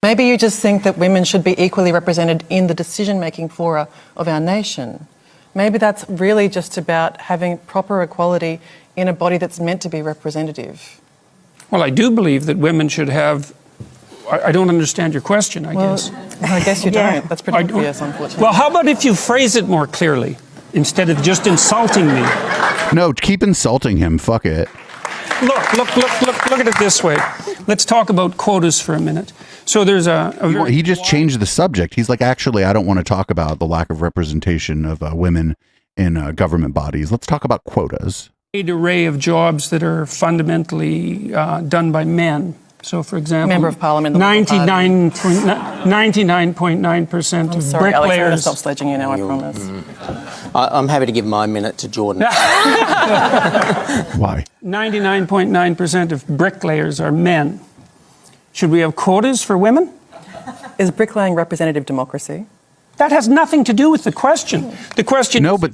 Maybe you just think that women should be equally represented in the decision-making fora of our nation. Maybe that's really just about having proper equality in a body that's meant to be representative. Well, I do believe that women should have... I don't understand your question, I guess. I guess you don't. That's pretty obvious, unfortunately. Well, how about if you phrase it more clearly, instead of just insulting me? No, keep insulting him. Fuck it. Look at it this way. Let's talk about quotas for a minute. So there's he just changed the subject. He's like, actually, I don't want to talk about the lack of representation of women in government bodies. Let's talk about quotas. Array of jobs that are fundamentally done by men. So, for example, Member of Parliament, 99.9% of sorry, bricklayers. Alex, I'm stop sledging you now, I promise. I'm happy to give my minute to Jordan. Why? 99.9% of bricklayers are men. Should we have quotas for women? Is bricklaying representative democracy? That has nothing to do with the question. The question. No, but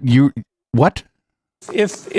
you what? If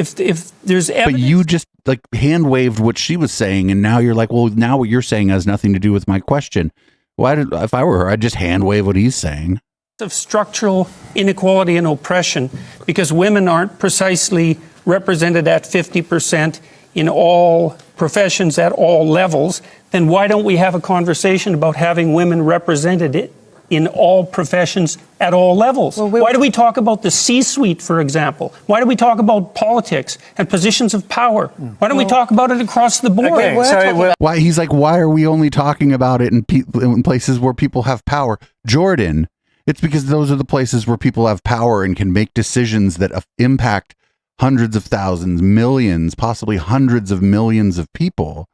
there's evidence. But you just hand waved what she was saying, and now you're like, well, now what you're saying has nothing to do with my question. If I were her, I'd just hand wave what he's saying. Of structural inequality and oppression, because women aren't precisely represented at 50% in all professions at all levels, then why don't we have a conversation about having women represented in all professions at all levels? Why do we talk about the C-suite, for example? Why do we talk about politics and positions of power? Why don't we talk about it across the board? Okay, why he's like, why are we only talking about it in places where people have power? Jordan, it's because those are the places where people have power and can make decisions that impact hundreds of thousands, millions, possibly hundreds of millions of people.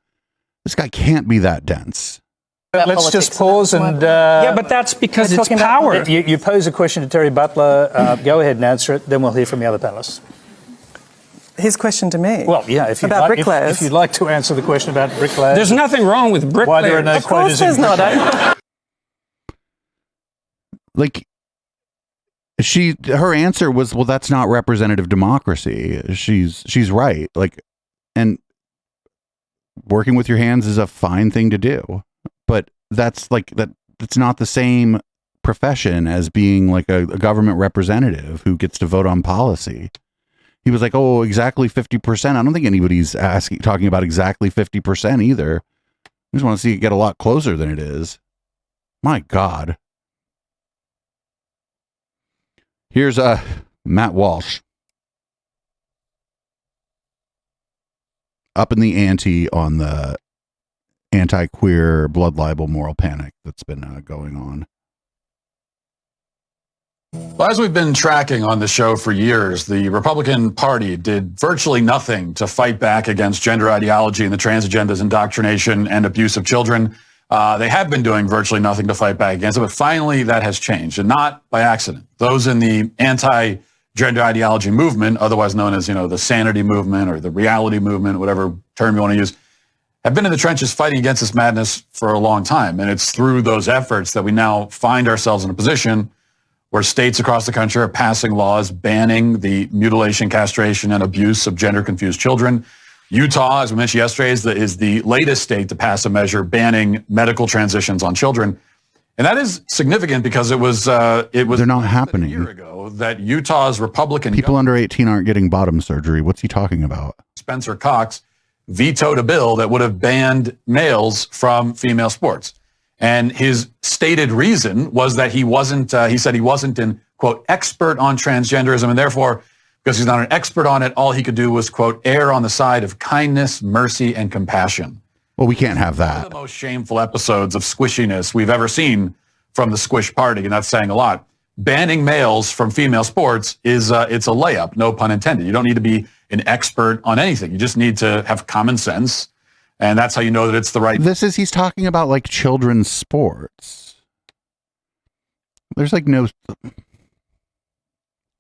This guy can't be that dense. Let's just pause and... yeah, but that's because it's power. You pose a question to Terry Butler. Go ahead and answer it. Then we'll hear from the other panellists. His question to me? Well, yeah, if you'd like to answer the question about bricklayers. There's nothing wrong with bricklayers. Why there are no quotas in not. Her answer was, well, that's not representative democracy. She's right. And working with your hands is a fine thing to do. But that's not the same profession as being like a government representative who gets to vote on policy. He was like, oh, exactly 50%. I don't think anybody's talking about exactly 50% either. I just want to see it get a lot closer than it is. My God. Here's Matt Walsh. Up in the ante on the anti-queer blood libel moral panic that's been going on. Well, as we've been tracking on the show for years, the Republican Party did virtually nothing to fight back against gender ideology and the trans agenda's indoctrination and abuse of children. They have been doing virtually nothing to fight back against it, but finally that has changed, and not by accident. Those in the anti-gender ideology movement, otherwise known as, the sanity movement or the reality movement, whatever term you want to use, have been in the trenches fighting against this madness for a long time. And it's through those efforts that we now find ourselves in a position where states across the country are passing laws banning the mutilation, castration, and abuse of gender-confused children. Utah, as we mentioned yesterday, is the latest state to pass a measure banning medical transitions on children. And that is significant because it was they're not happening. A year ago that Utah's Republican people under 18 aren't getting bottom surgery. What's he talking about? Spencer Cox vetoed a bill that would have banned males from female sports. And his stated reason was that he said he wasn't an, quote, expert on transgenderism, and therefore, because he's not an expert on it, all he could do was, quote, err on the side of kindness, mercy, and compassion. Well, we can't have that. One of the most shameful episodes of squishiness we've ever seen from the Squish Party, and that's saying a lot. Banning males from female sports it's a layup, no pun intended. You don't need to be an expert on anything. You just need to have common sense, and that's how you know that it's the right. He's talking about like children's sports. There's like no.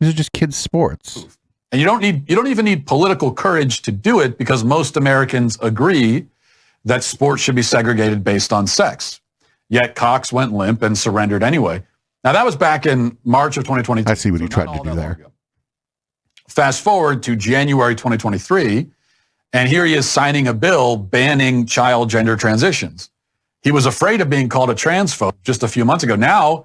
These are just kids' sports. And you don't even need political courage to do it, because most Americans agree that sports should be segregated based on sex. Yet Cox went limp and surrendered anyway. Now, that was back in March of 2022. I see what he tried to do there. Fast forward to January 2023, and here he is signing a bill banning child gender transitions. He was afraid of being called a transphobe just a few months ago. Now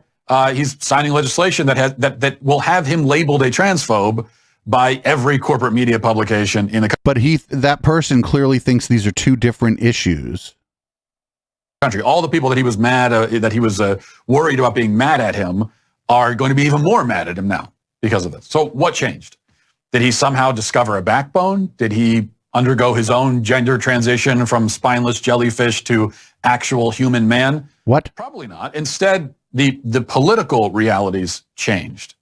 he's signing legislation that will have him labeled a transphobe by every corporate media publication in the country. But that person clearly thinks these are two different issues. All the people that he was worried about being mad at him are going to be even more mad at him now because of this. So what changed? Did he somehow discover a backbone? Did he undergo his own gender transition from spineless jellyfish to actual human man? What? Probably not. Instead, the political realities changed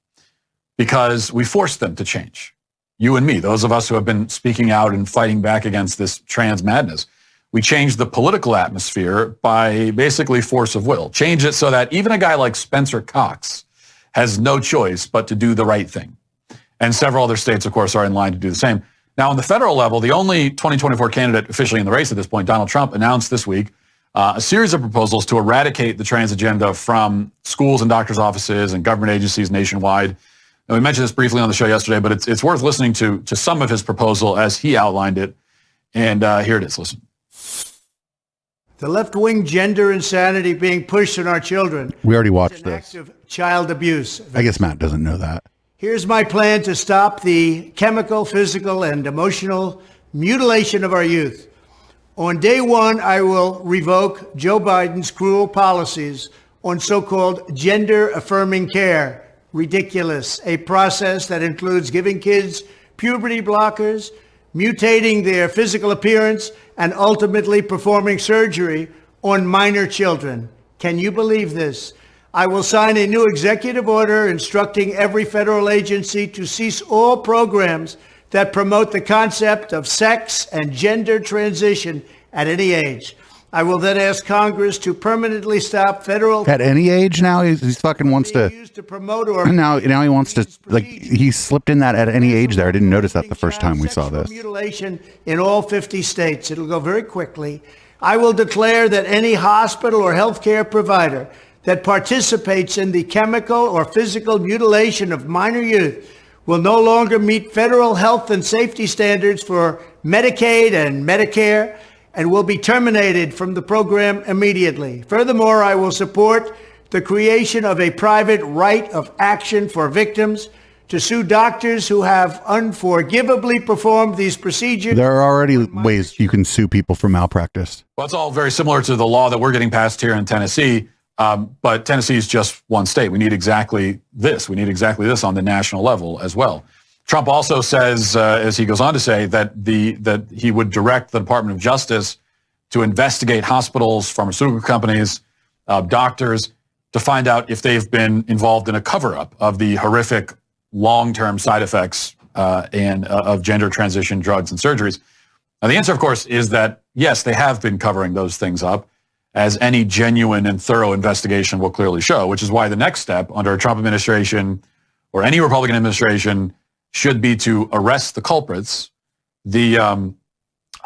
because we forced them to change. You and me, those of us who have been speaking out and fighting back against this trans madness. We changed the political atmosphere by basically force of will. Change it so that even a guy like Spencer Cox has no choice but to do the right thing. And several other states, of course, are in line to do the same. Now, on the federal level, the only 2024 candidate officially in the race at this point, Donald Trump, announced this week a series of proposals to eradicate the trans agenda from schools and doctors' offices and government agencies nationwide. And we mentioned this briefly on the show yesterday, but it's worth listening to some of his proposal as he outlined it. And here it is. Listen. The left-wing gender insanity being pushed on our children. We already watched this. Act of child abuse. I guess Matt doesn't know that. Here's my plan to stop the chemical, physical, and emotional mutilation of our youth. On day one, I will revoke Joe Biden's cruel policies on so-called gender-affirming care. Ridiculous. A process that includes giving kids puberty blockers, mutating their physical appearance, and ultimately performing surgery on minor children. Can you believe this? I will sign a new executive order instructing every federal agency to cease all programs that promote the concept of sex and gender transition at any age. I will then ask Congress to permanently stop federal... At any age now? He's fucking wants to... ...to promote or... Now he wants to... Like, he slipped in that at any age there. I didn't notice that the first time we saw this. ...mutilation in all 50 states. It'll go very quickly. I will declare that any hospital or healthcare provider that participates in the chemical or physical mutilation of minor youth will no longer meet federal health and safety standards for Medicaid and Medicare, and will be terminated from the program immediately. Furthermore, I will support the creation of a private right of action for victims to sue doctors who have unforgivably performed these procedures. There are already ways you can sue people for malpractice. Well, it's all very similar to the law that we're getting passed here in Tennessee, but Tennessee is just one state. We need exactly this. We need exactly this on the national level as well. Trump also says, as he goes on to say, that he would direct the Department of Justice to investigate hospitals, pharmaceutical companies, doctors, to find out if they've been involved in a cover-up of the horrific long-term side effects of gender transition drugs and surgeries. Now, the answer, of course, is that, yes, they have been covering those things up, as any genuine and thorough investigation will clearly show, which is why the next step under a Trump administration or any Republican administration should be to arrest the culprits. The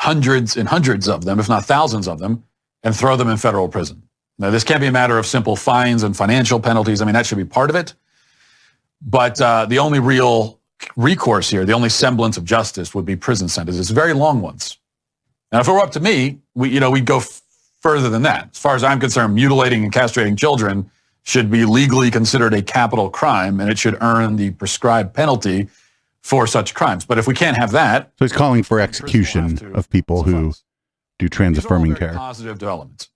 hundreds and hundreds of them, if not thousands of them, and throw them in federal prison. Now, this can't be a matter of simple fines and financial penalties. I mean, that should be part of it. But the only real recourse here, the only semblance of justice would be prison sentences, very long ones. Now, if it were up to me, we'd go further than that. As far as I'm concerned, mutilating and castrating children should be legally considered a capital crime, and it should earn the prescribed penalty for such crimes. But if we can't have that... So he's calling for execution of people who do trans-affirming care. Positive developments.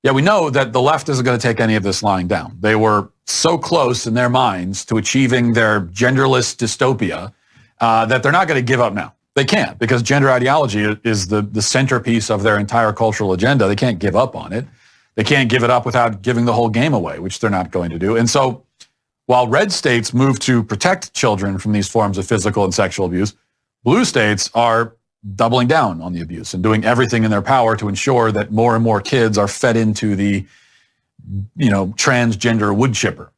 Yeah, we know that the left isn't going to take any of this lying down. They were so close in their minds to achieving their genderless dystopia that they're not going to give up now. They can't, because gender ideology is the centerpiece of their entire cultural agenda. They can't give up on it. They can't give it up without giving the whole game away, which they're not going to do. And so while red states move to protect children from these forms of physical and sexual abuse, blue states are doubling down on the abuse and doing everything in their power to ensure that more and more kids are fed into the, transgender wood chipper.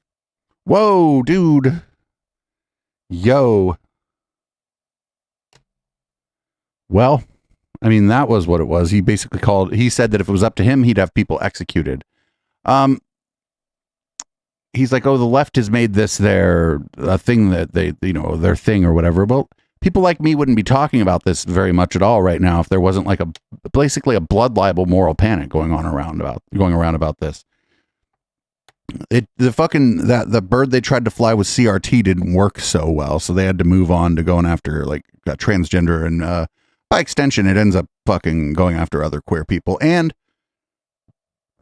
Whoa, dude. Yo. Well, I mean, that was what it was. He basically he said that if it was up to him, he'd have people executed. He's like, oh, the left has made this their thing that they, their thing or whatever. Well, people like me wouldn't be talking about this very much at all right now if there wasn't like basically a blood libel moral panic going around about this. The bird they tried to fly with CRT didn't work so well, so they had to move on to going after like transgender, and by extension, it ends up fucking going after other queer people. And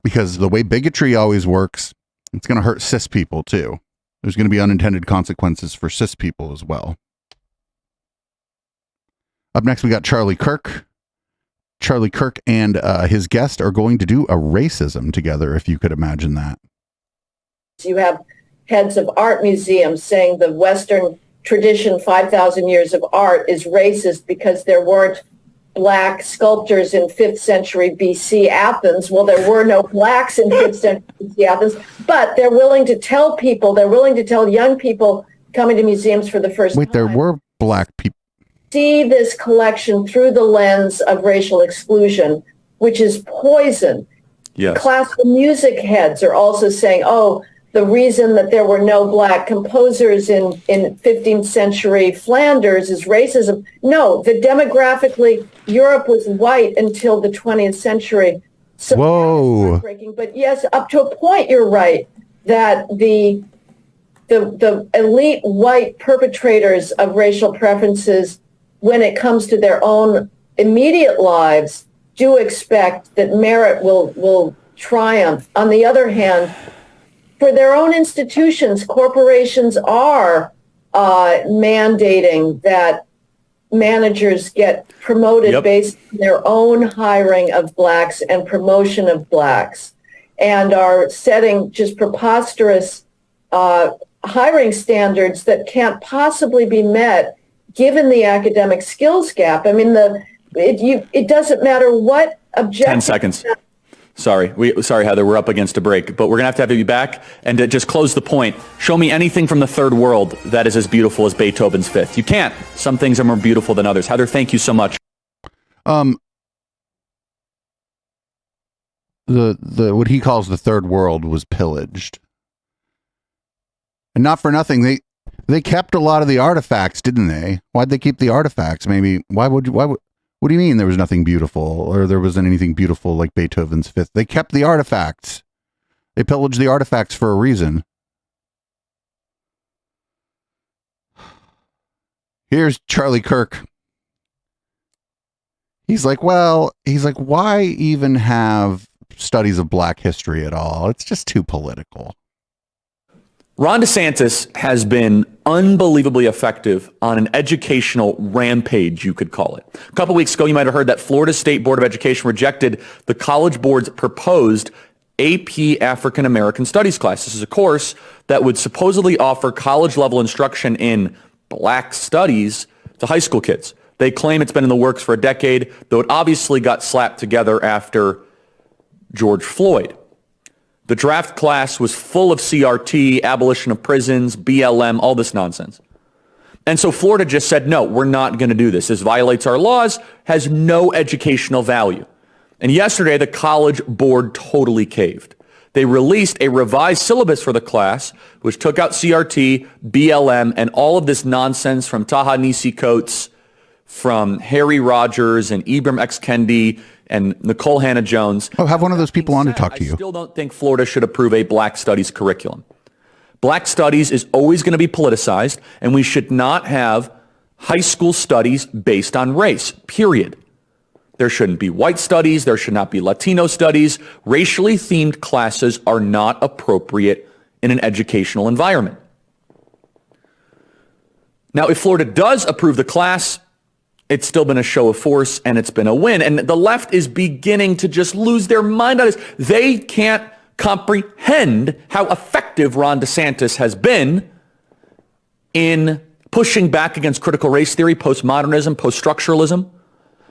because the way bigotry always works, it's going to hurt cis people too. There's going to be unintended consequences for cis people as well. Up next, we got Charlie Kirk. Charlie Kirk and his guest are going to do a racism together, if you could imagine that. You have heads of art museums saying the Western tradition, 5,000 years of art, is racist because there weren't black sculptors in 5th century BC Athens. Well, there were no blacks in 5th century BC Athens, but they're willing to tell young people coming to museums for the first time. Wait, there were black people. See this collection through the lens of racial exclusion, which is poison. Yes. Classical music heads are also saying, the reason that there were no black composers in 15th century Flanders is racism. No, demographically, Europe was white until the 20th century. So whoa. Heartbreaking. But yes, up to a point, you're right, that the elite white perpetrators of racial preferences, when it comes to their own immediate lives, do expect that merit will triumph. On the other hand, for their own institutions, corporations are mandating that managers get promoted based on their own hiring of blacks and promotion of blacks, and are setting just preposterous hiring standards that can't possibly be met given the academic skills gap. I mean, it doesn't matter what objective. 10 seconds. Sorry, Heather, we're up against a break, but we're going to have you back. And to just close the point, show me anything from the third world that is as beautiful as Beethoven's Fifth. You can't. Some things are more beautiful than others. Heather, thank you so much. The what he calls the third world was pillaged. And not for nothing, they kept a lot of the artifacts, didn't they? Why'd they keep the artifacts? Maybe, what do you mean there was nothing beautiful, or there wasn't anything beautiful like Beethoven's Fifth? They kept the artifacts. They pillaged the artifacts for a reason. Here's Charlie Kirk. He's like, why even have studies of black history at all? It's just too political. Ron DeSantis has been unbelievably effective on an educational rampage, you could call it. A couple weeks ago, you might have heard that Florida State Board of Education rejected the College Board's proposed AP African American Studies class. This is a course that would supposedly offer college-level instruction in black studies to high school kids. They claim it's been in the works for a decade, though it obviously got slapped together after George Floyd. The draft class was full of CRT, abolition of prisons, BLM, all this nonsense. And so Florida just said, no, we're not going to do this. This violates our laws, has no educational value. And yesterday, the College Board totally caved. They released a revised syllabus for the class, which took out CRT, BLM, and all of this nonsense from Ta-Nehisi Coates, from Harry Rogers and Ibram X. Kendi and Nicole Hannah-Jones. Oh, have one of those people on to talk to you. I still don't think Florida should approve a Black Studies curriculum. Black Studies is always going to be politicized, and we should not have high school studies based on race, period. There shouldn't be white studies. There should not be Latino studies. Racially themed classes are not appropriate in an educational environment. Now, if Florida does approve the class, it's still been a show of force and it's been a win. And the left is beginning to just lose their mind on this. They can't comprehend how effective Ron DeSantis has been in pushing back against critical race theory, postmodernism, post-structuralism,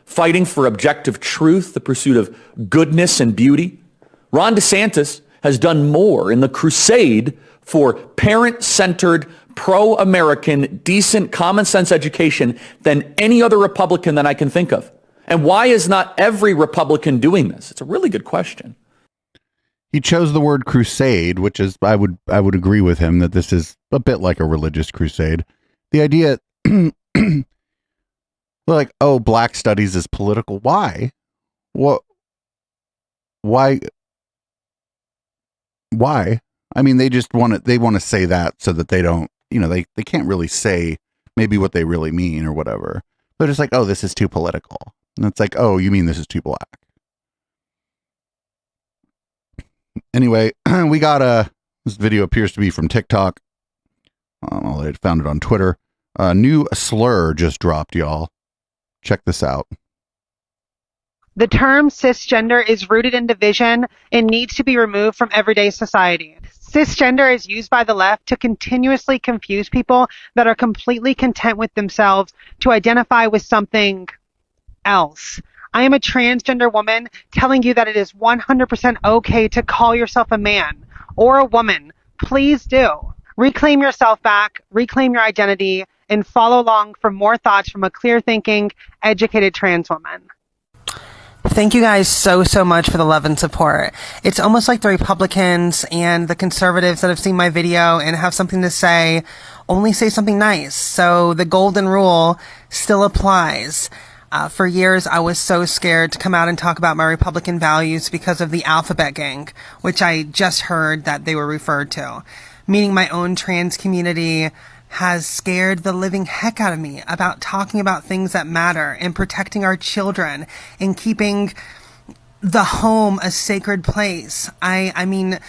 fighting for objective truth, the pursuit of goodness and beauty. Ron DeSantis has done more in the crusade for parent-centered, pro-American, decent, common-sense education than any other Republican that I can think of. And why is not every Republican doing this? It's a really good question. He chose the word crusade, which is, I would agree with him that this is a bit like a religious crusade. The idea, like, oh, Black Studies is political. Why? What? Why? I mean, they just want to say that so that they don't, they can't really say maybe what they really mean or whatever. They're just like, oh, this is too political. And it's like, oh, you mean this is too black. Anyway, we got this video appears to be from TikTok. I found it on Twitter. A new slur just dropped, y'all. Check this out. The term cisgender is rooted in division and needs to be removed from everyday society. Cisgender is used by the left to continuously confuse people that are completely content with themselves to identify with something else. I am a transgender woman telling you that it is 100% okay to call yourself a man or a woman. Please do. Reclaim yourself back, reclaim your identity, and follow along for more thoughts from a clear-thinking, educated trans woman. Thank you guys so much for the love and support. It's almost like the Republicans and the conservatives that have seen my video and have something to say only say something nice. So the golden rule still applies. For years, I was so scared to come out and talk about my Republican values because of the alphabet gang, which I just heard that they were referred to. Meaning my own trans community has scared the living heck out of me about talking about things that matter and protecting our children and keeping the home a sacred place. I mean,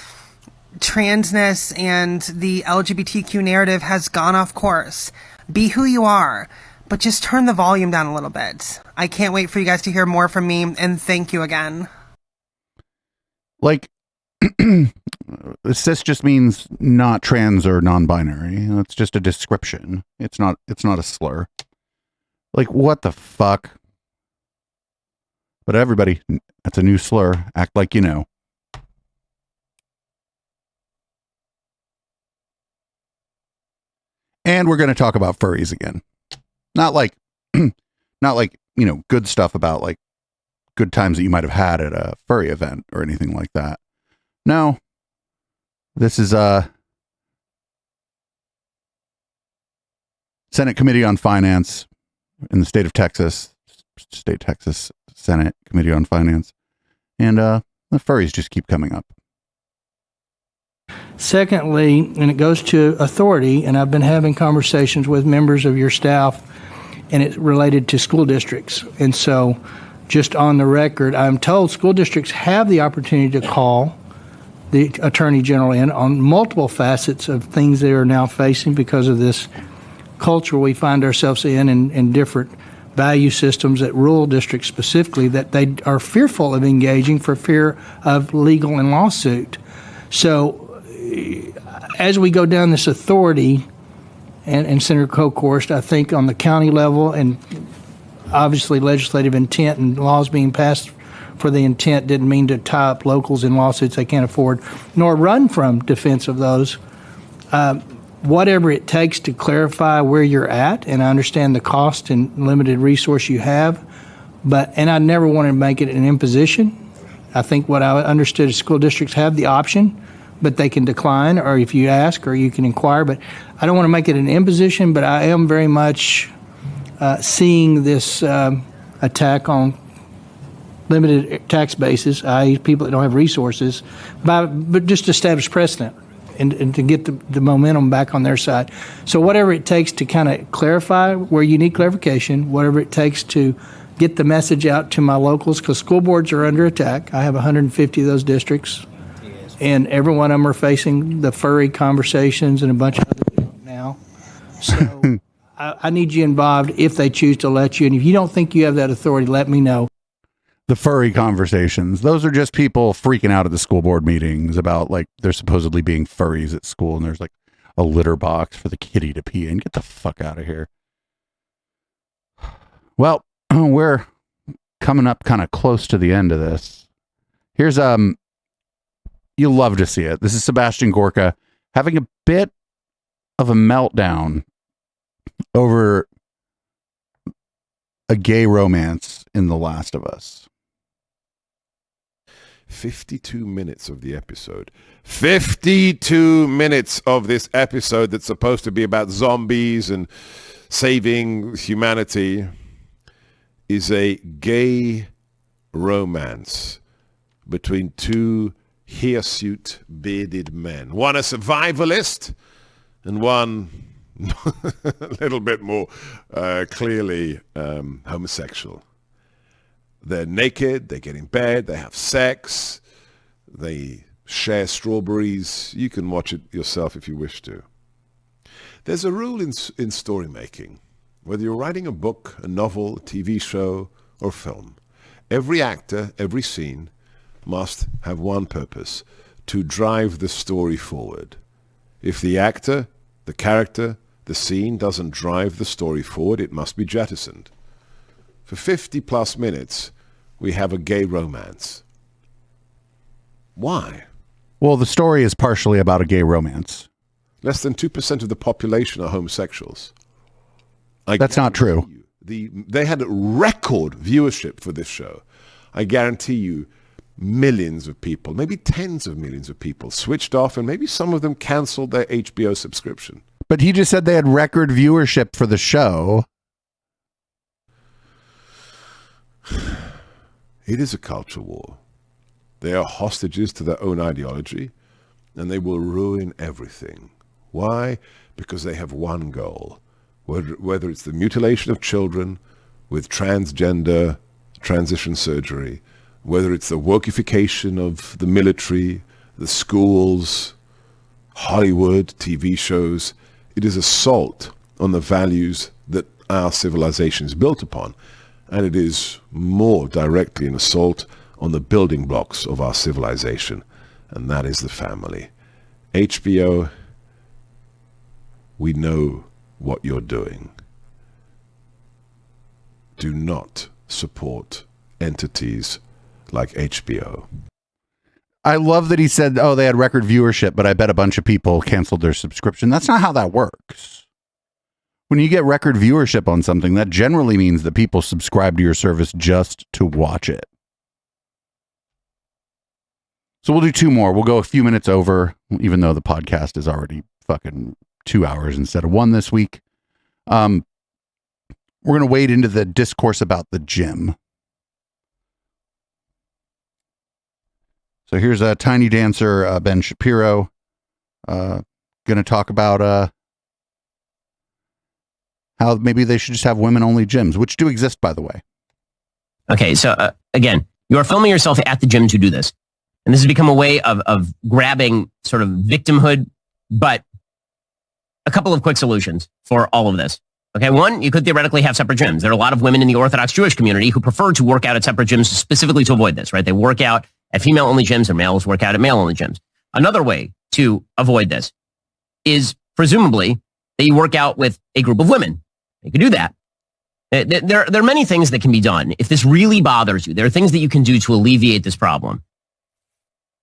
transness and the LGBTQ narrative has gone off course. Be who you are, but just turn the volume down a little bit. I can't wait for you guys to hear more from me, and thank you again. Like, cis just means not trans or non-binary. It's just a description. It's not a slur. Like, what the fuck? But everybody, that's a new slur. Act like you know. And we're going to talk about furries again. Not like, good stuff about like good times that you might have had at a furry event or anything like that. No, this is Senate Committee on Finance in the state of Texas, Senate Committee on Finance. And the furries just keep coming up. Secondly, and it goes to authority, and I've been having conversations with members of your staff, and it's related to school districts. And so just on the record, I'm told school districts have the opportunity to call the Attorney General in on multiple facets of things they are now facing because of this culture we find ourselves in different value systems at rural districts specifically, that they are fearful of engaging for fear of legal and lawsuit. So as we go down this authority, and Senator Kokorst, I think on the county level, and obviously legislative intent and laws being passed for the intent didn't mean to tie up locals in lawsuits they can't afford, nor run from defense of those. whatever it takes to clarify where you're at, and I understand the cost and limited resource you have, and I never want to make it an imposition. I think what I understood is school districts have the option, but they can decline, or if you ask, or you can inquire, but I don't want to make it an imposition, but I am very much seeing this attack on limited tax bases, i.e. people that don't have resources, but just establish precedent and to get the momentum back on their side. So whatever it takes to kind of clarify where you need clarification, whatever it takes to get the message out to my locals, because school boards are under attack. I have 150 of those districts, and every one of them are facing the furry conversations and a bunch of other junk now. So I need you involved if they choose to let you. And if you don't think you have that authority, let me know. The furry conversations. Those are just people freaking out at the school board meetings about, like, they're supposedly being furries at school, and there's like a litter box for the kitty to pee in. Get the fuck out of here. Well, we're coming up kind of close to the end of this. Here's you'll love to see it. This is Sebastian Gorka having a bit of a meltdown over a gay romance in The Last of Us. 52 minutes of the episode. 52 minutes of this episode that's supposed to be about zombies and saving humanity is a gay romance between two hirsute bearded men. One a survivalist and one a little bit more clearly homosexual. They're naked, they get in bed, they have sex, they share strawberries. You can watch it yourself if you wish to. There's a rule in story making. Whether you're writing a book, a novel, a TV show, or film, every actor, every scene must have one purpose: to drive the story forward. If the actor, the character, the scene doesn't drive the story forward, it must be jettisoned. For 50 plus minutes, we have a gay romance. Why? Well, the story is partially about a gay romance. Less than 2% of the population are homosexuals. That's not true. They had a record viewership for this show. I guarantee you millions of people, maybe tens of millions of people switched off, and maybe some of them canceled their HBO subscription. But he just said they had record viewership for the show. It is a culture war. They are hostages to their own ideology, and they will ruin everything. Why? Because they have one goal. Whether it's the mutilation of children with transgender transition surgery, whether it's the wokeification of the military, the schools, Hollywood, TV shows, it is assault on the values that our civilization is built upon. And it is more directly an assault on the building blocks of our civilization, and that is the family. HBO, we know what you're doing. Do not support entities like HBO. I love that he said, oh, they had record viewership, but I bet a bunch of people canceled their subscription. That's not how that works. When you get record viewership on something, that generally means that people subscribe to your service just to watch it. So we'll do two more. We'll go a few minutes over, even though the podcast is already fucking 2 hours instead of 1 this week. We're going to wade into the discourse about the gym. So here's a tiny dancer, Ben Shapiro, going to talk about how maybe they should just have women-only gyms, which do exist, by the way. Okay, so again, you are filming yourself at the gym to do this. And this has become a way of grabbing sort of victimhood, but a couple of quick solutions for all of this. Okay, one, you could theoretically have separate gyms. There are a lot of women in the Orthodox Jewish community who prefer to work out at separate gyms specifically to avoid this, right? They work out at female-only gyms and males work out at male-only gyms. Another way to avoid this is presumably that you work out with a group of women. You could do that. There are many things that can be done. If this really bothers you, there are things that you can do to alleviate this problem.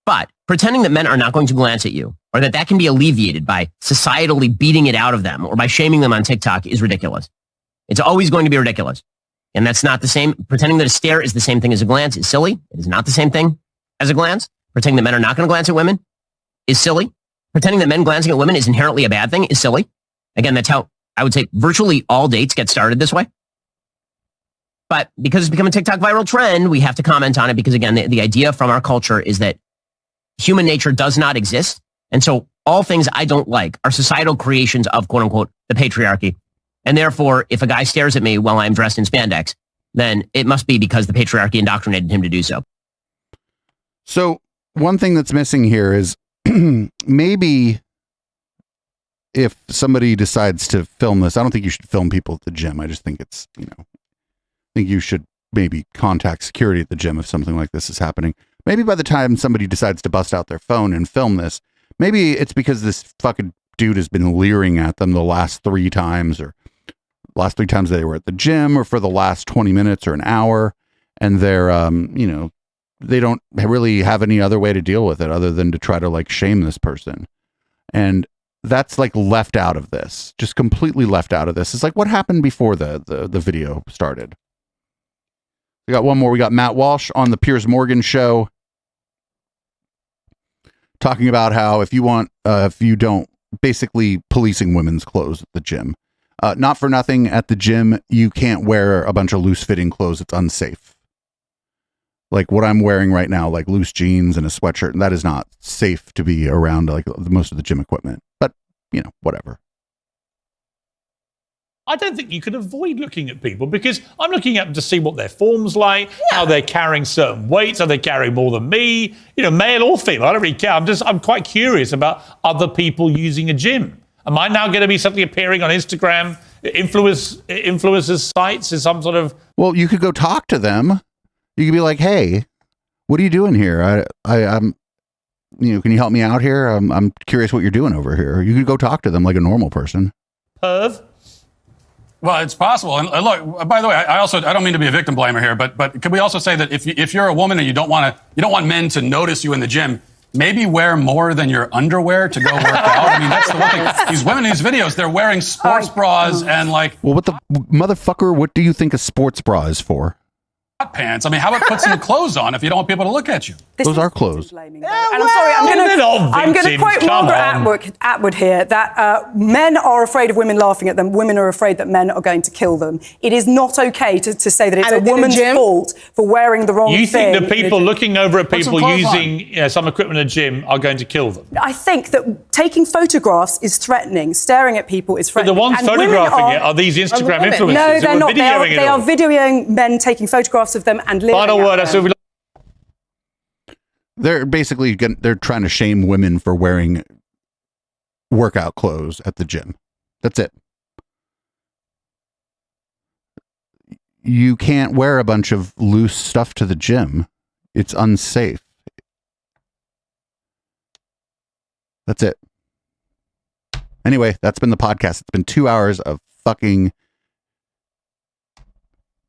But pretending that men are not going to glance at you, or that can be alleviated by societally beating it out of them or by shaming them on TikTok is ridiculous. It's always going to be ridiculous. And that's not the same. Pretending that a stare is the same thing as a glance is silly. It is not the same thing as a glance. Pretending that men are not going to glance at women is silly. Pretending that men glancing at women is inherently a bad thing is silly. Again, that's how I would say virtually all dates get started this way. But because it's become a TikTok viral trend, we have to comment on it because, again, the idea from our culture is that human nature does not exist. And so all things I don't like are societal creations of, quote unquote, the patriarchy. And therefore, if a guy stares at me while I'm dressed in spandex, then it must be because the patriarchy indoctrinated him to do so. So one thing that's missing here is maybe if somebody decides to film this, I don't think you should film people at the gym. I just think it's, I think you should maybe contact security at the gym if something like this is happening. Maybe by the time somebody decides to bust out their phone and film this, maybe it's because this fucking dude has been leering at them the last 3 times or last 3 times they were at the gym or for the last 20 minutes or an hour. And they're, they don't really have any other way to deal with it other than to try to like shame this person. And that's like left out of this, just completely left out of this. It's like what happened before the video started. We got one more. We got Matt Walsh on the Piers Morgan show talking about how if you don't, basically policing women's clothes at the gym. Not for nothing at the gym, you can't wear a bunch of loose fitting clothes. It's unsafe. Like what I'm wearing right now, like loose jeans and a sweatshirt, and that is not safe to be around like most of the gym equipment. But, whatever. I don't think you can avoid looking at people because I'm looking at them to see what their form's like, how they're carrying certain weights, are they carrying more than me, male or female, I don't really care. I'm quite curious about other people using a gym. Am I now going to be something appearing on Instagram, influencers sites as some sort of... Well, you could go talk to them. You could be like, hey, what are you doing here? I'm can you help me out here? I'm curious what you're doing over here. You could go talk to them like a normal person. Perv? Well, it's possible. And look, by the way, I don't mean to be a victim blamer here, but could we also say that if you're a woman and you don't want men to notice you in the gym, maybe wear more than your underwear to go work out? I mean, that's the one thing. These women in these videos, they're wearing sports bras and like... Well, what the motherfucker, what do you think a sports bra is for? Pants. I mean, how about put some clothes on if you don't want people to look at you? Those are clothes. And I'm sorry, I'm going to quote Margaret Atwood here, that men are afraid of women laughing at them, women are afraid that men are going to kill them. It is not okay to say that it's a woman's fault for wearing the wrong thing. You think the people looking over at people using some equipment in a gym are going to kill them? I think that taking photographs is threatening, staring at people is threatening. But the ones photographing it are these Instagram influencers. No, they're not. They are videoing videoing men taking photographs of them and living. Final word. They're basically they're trying to shame women for wearing workout clothes at the gym. That's it. You can't wear a bunch of loose stuff to the gym. It's unsafe. That's it. Anyway, that's been the podcast. It's been 2 hours of fucking...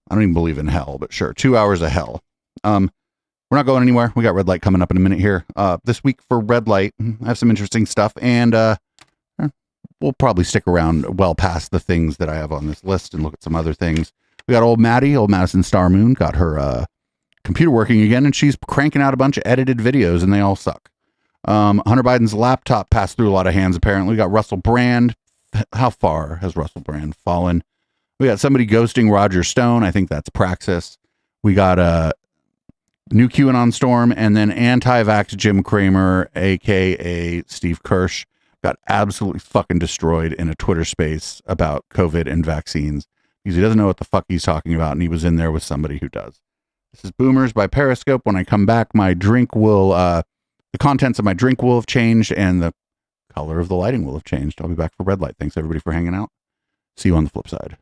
I don't even believe in hell, but sure. 2 hours of hell. We're not going anywhere. We got Red Light coming up in a minute here. This week for Red Light, I have some interesting stuff, and we'll probably stick around well past the things that I have on this list and look at some other things. We got old Madison Star Moon, got her computer working again, and she's cranking out a bunch of edited videos, and they all suck. Hunter Biden's laptop passed through a lot of hands, apparently. We got Russell Brand. How far has Russell Brand fallen? We got somebody ghosting Roger Stone. I think that's Praxis. We got a new QAnon storm, and then anti-vax Jim Cramer, a.k.a. Steve Kirsch, got absolutely fucking destroyed in a Twitter space about COVID and vaccines because he doesn't know what the fuck he's talking about, and he was in there with somebody who does. This is Boomers by Periscope. When I come back, my drink will, the contents of my drink will have changed, and the color of the lighting will have changed. I'll be back for Red Light. Thanks, everybody, for hanging out. See you on the flip side.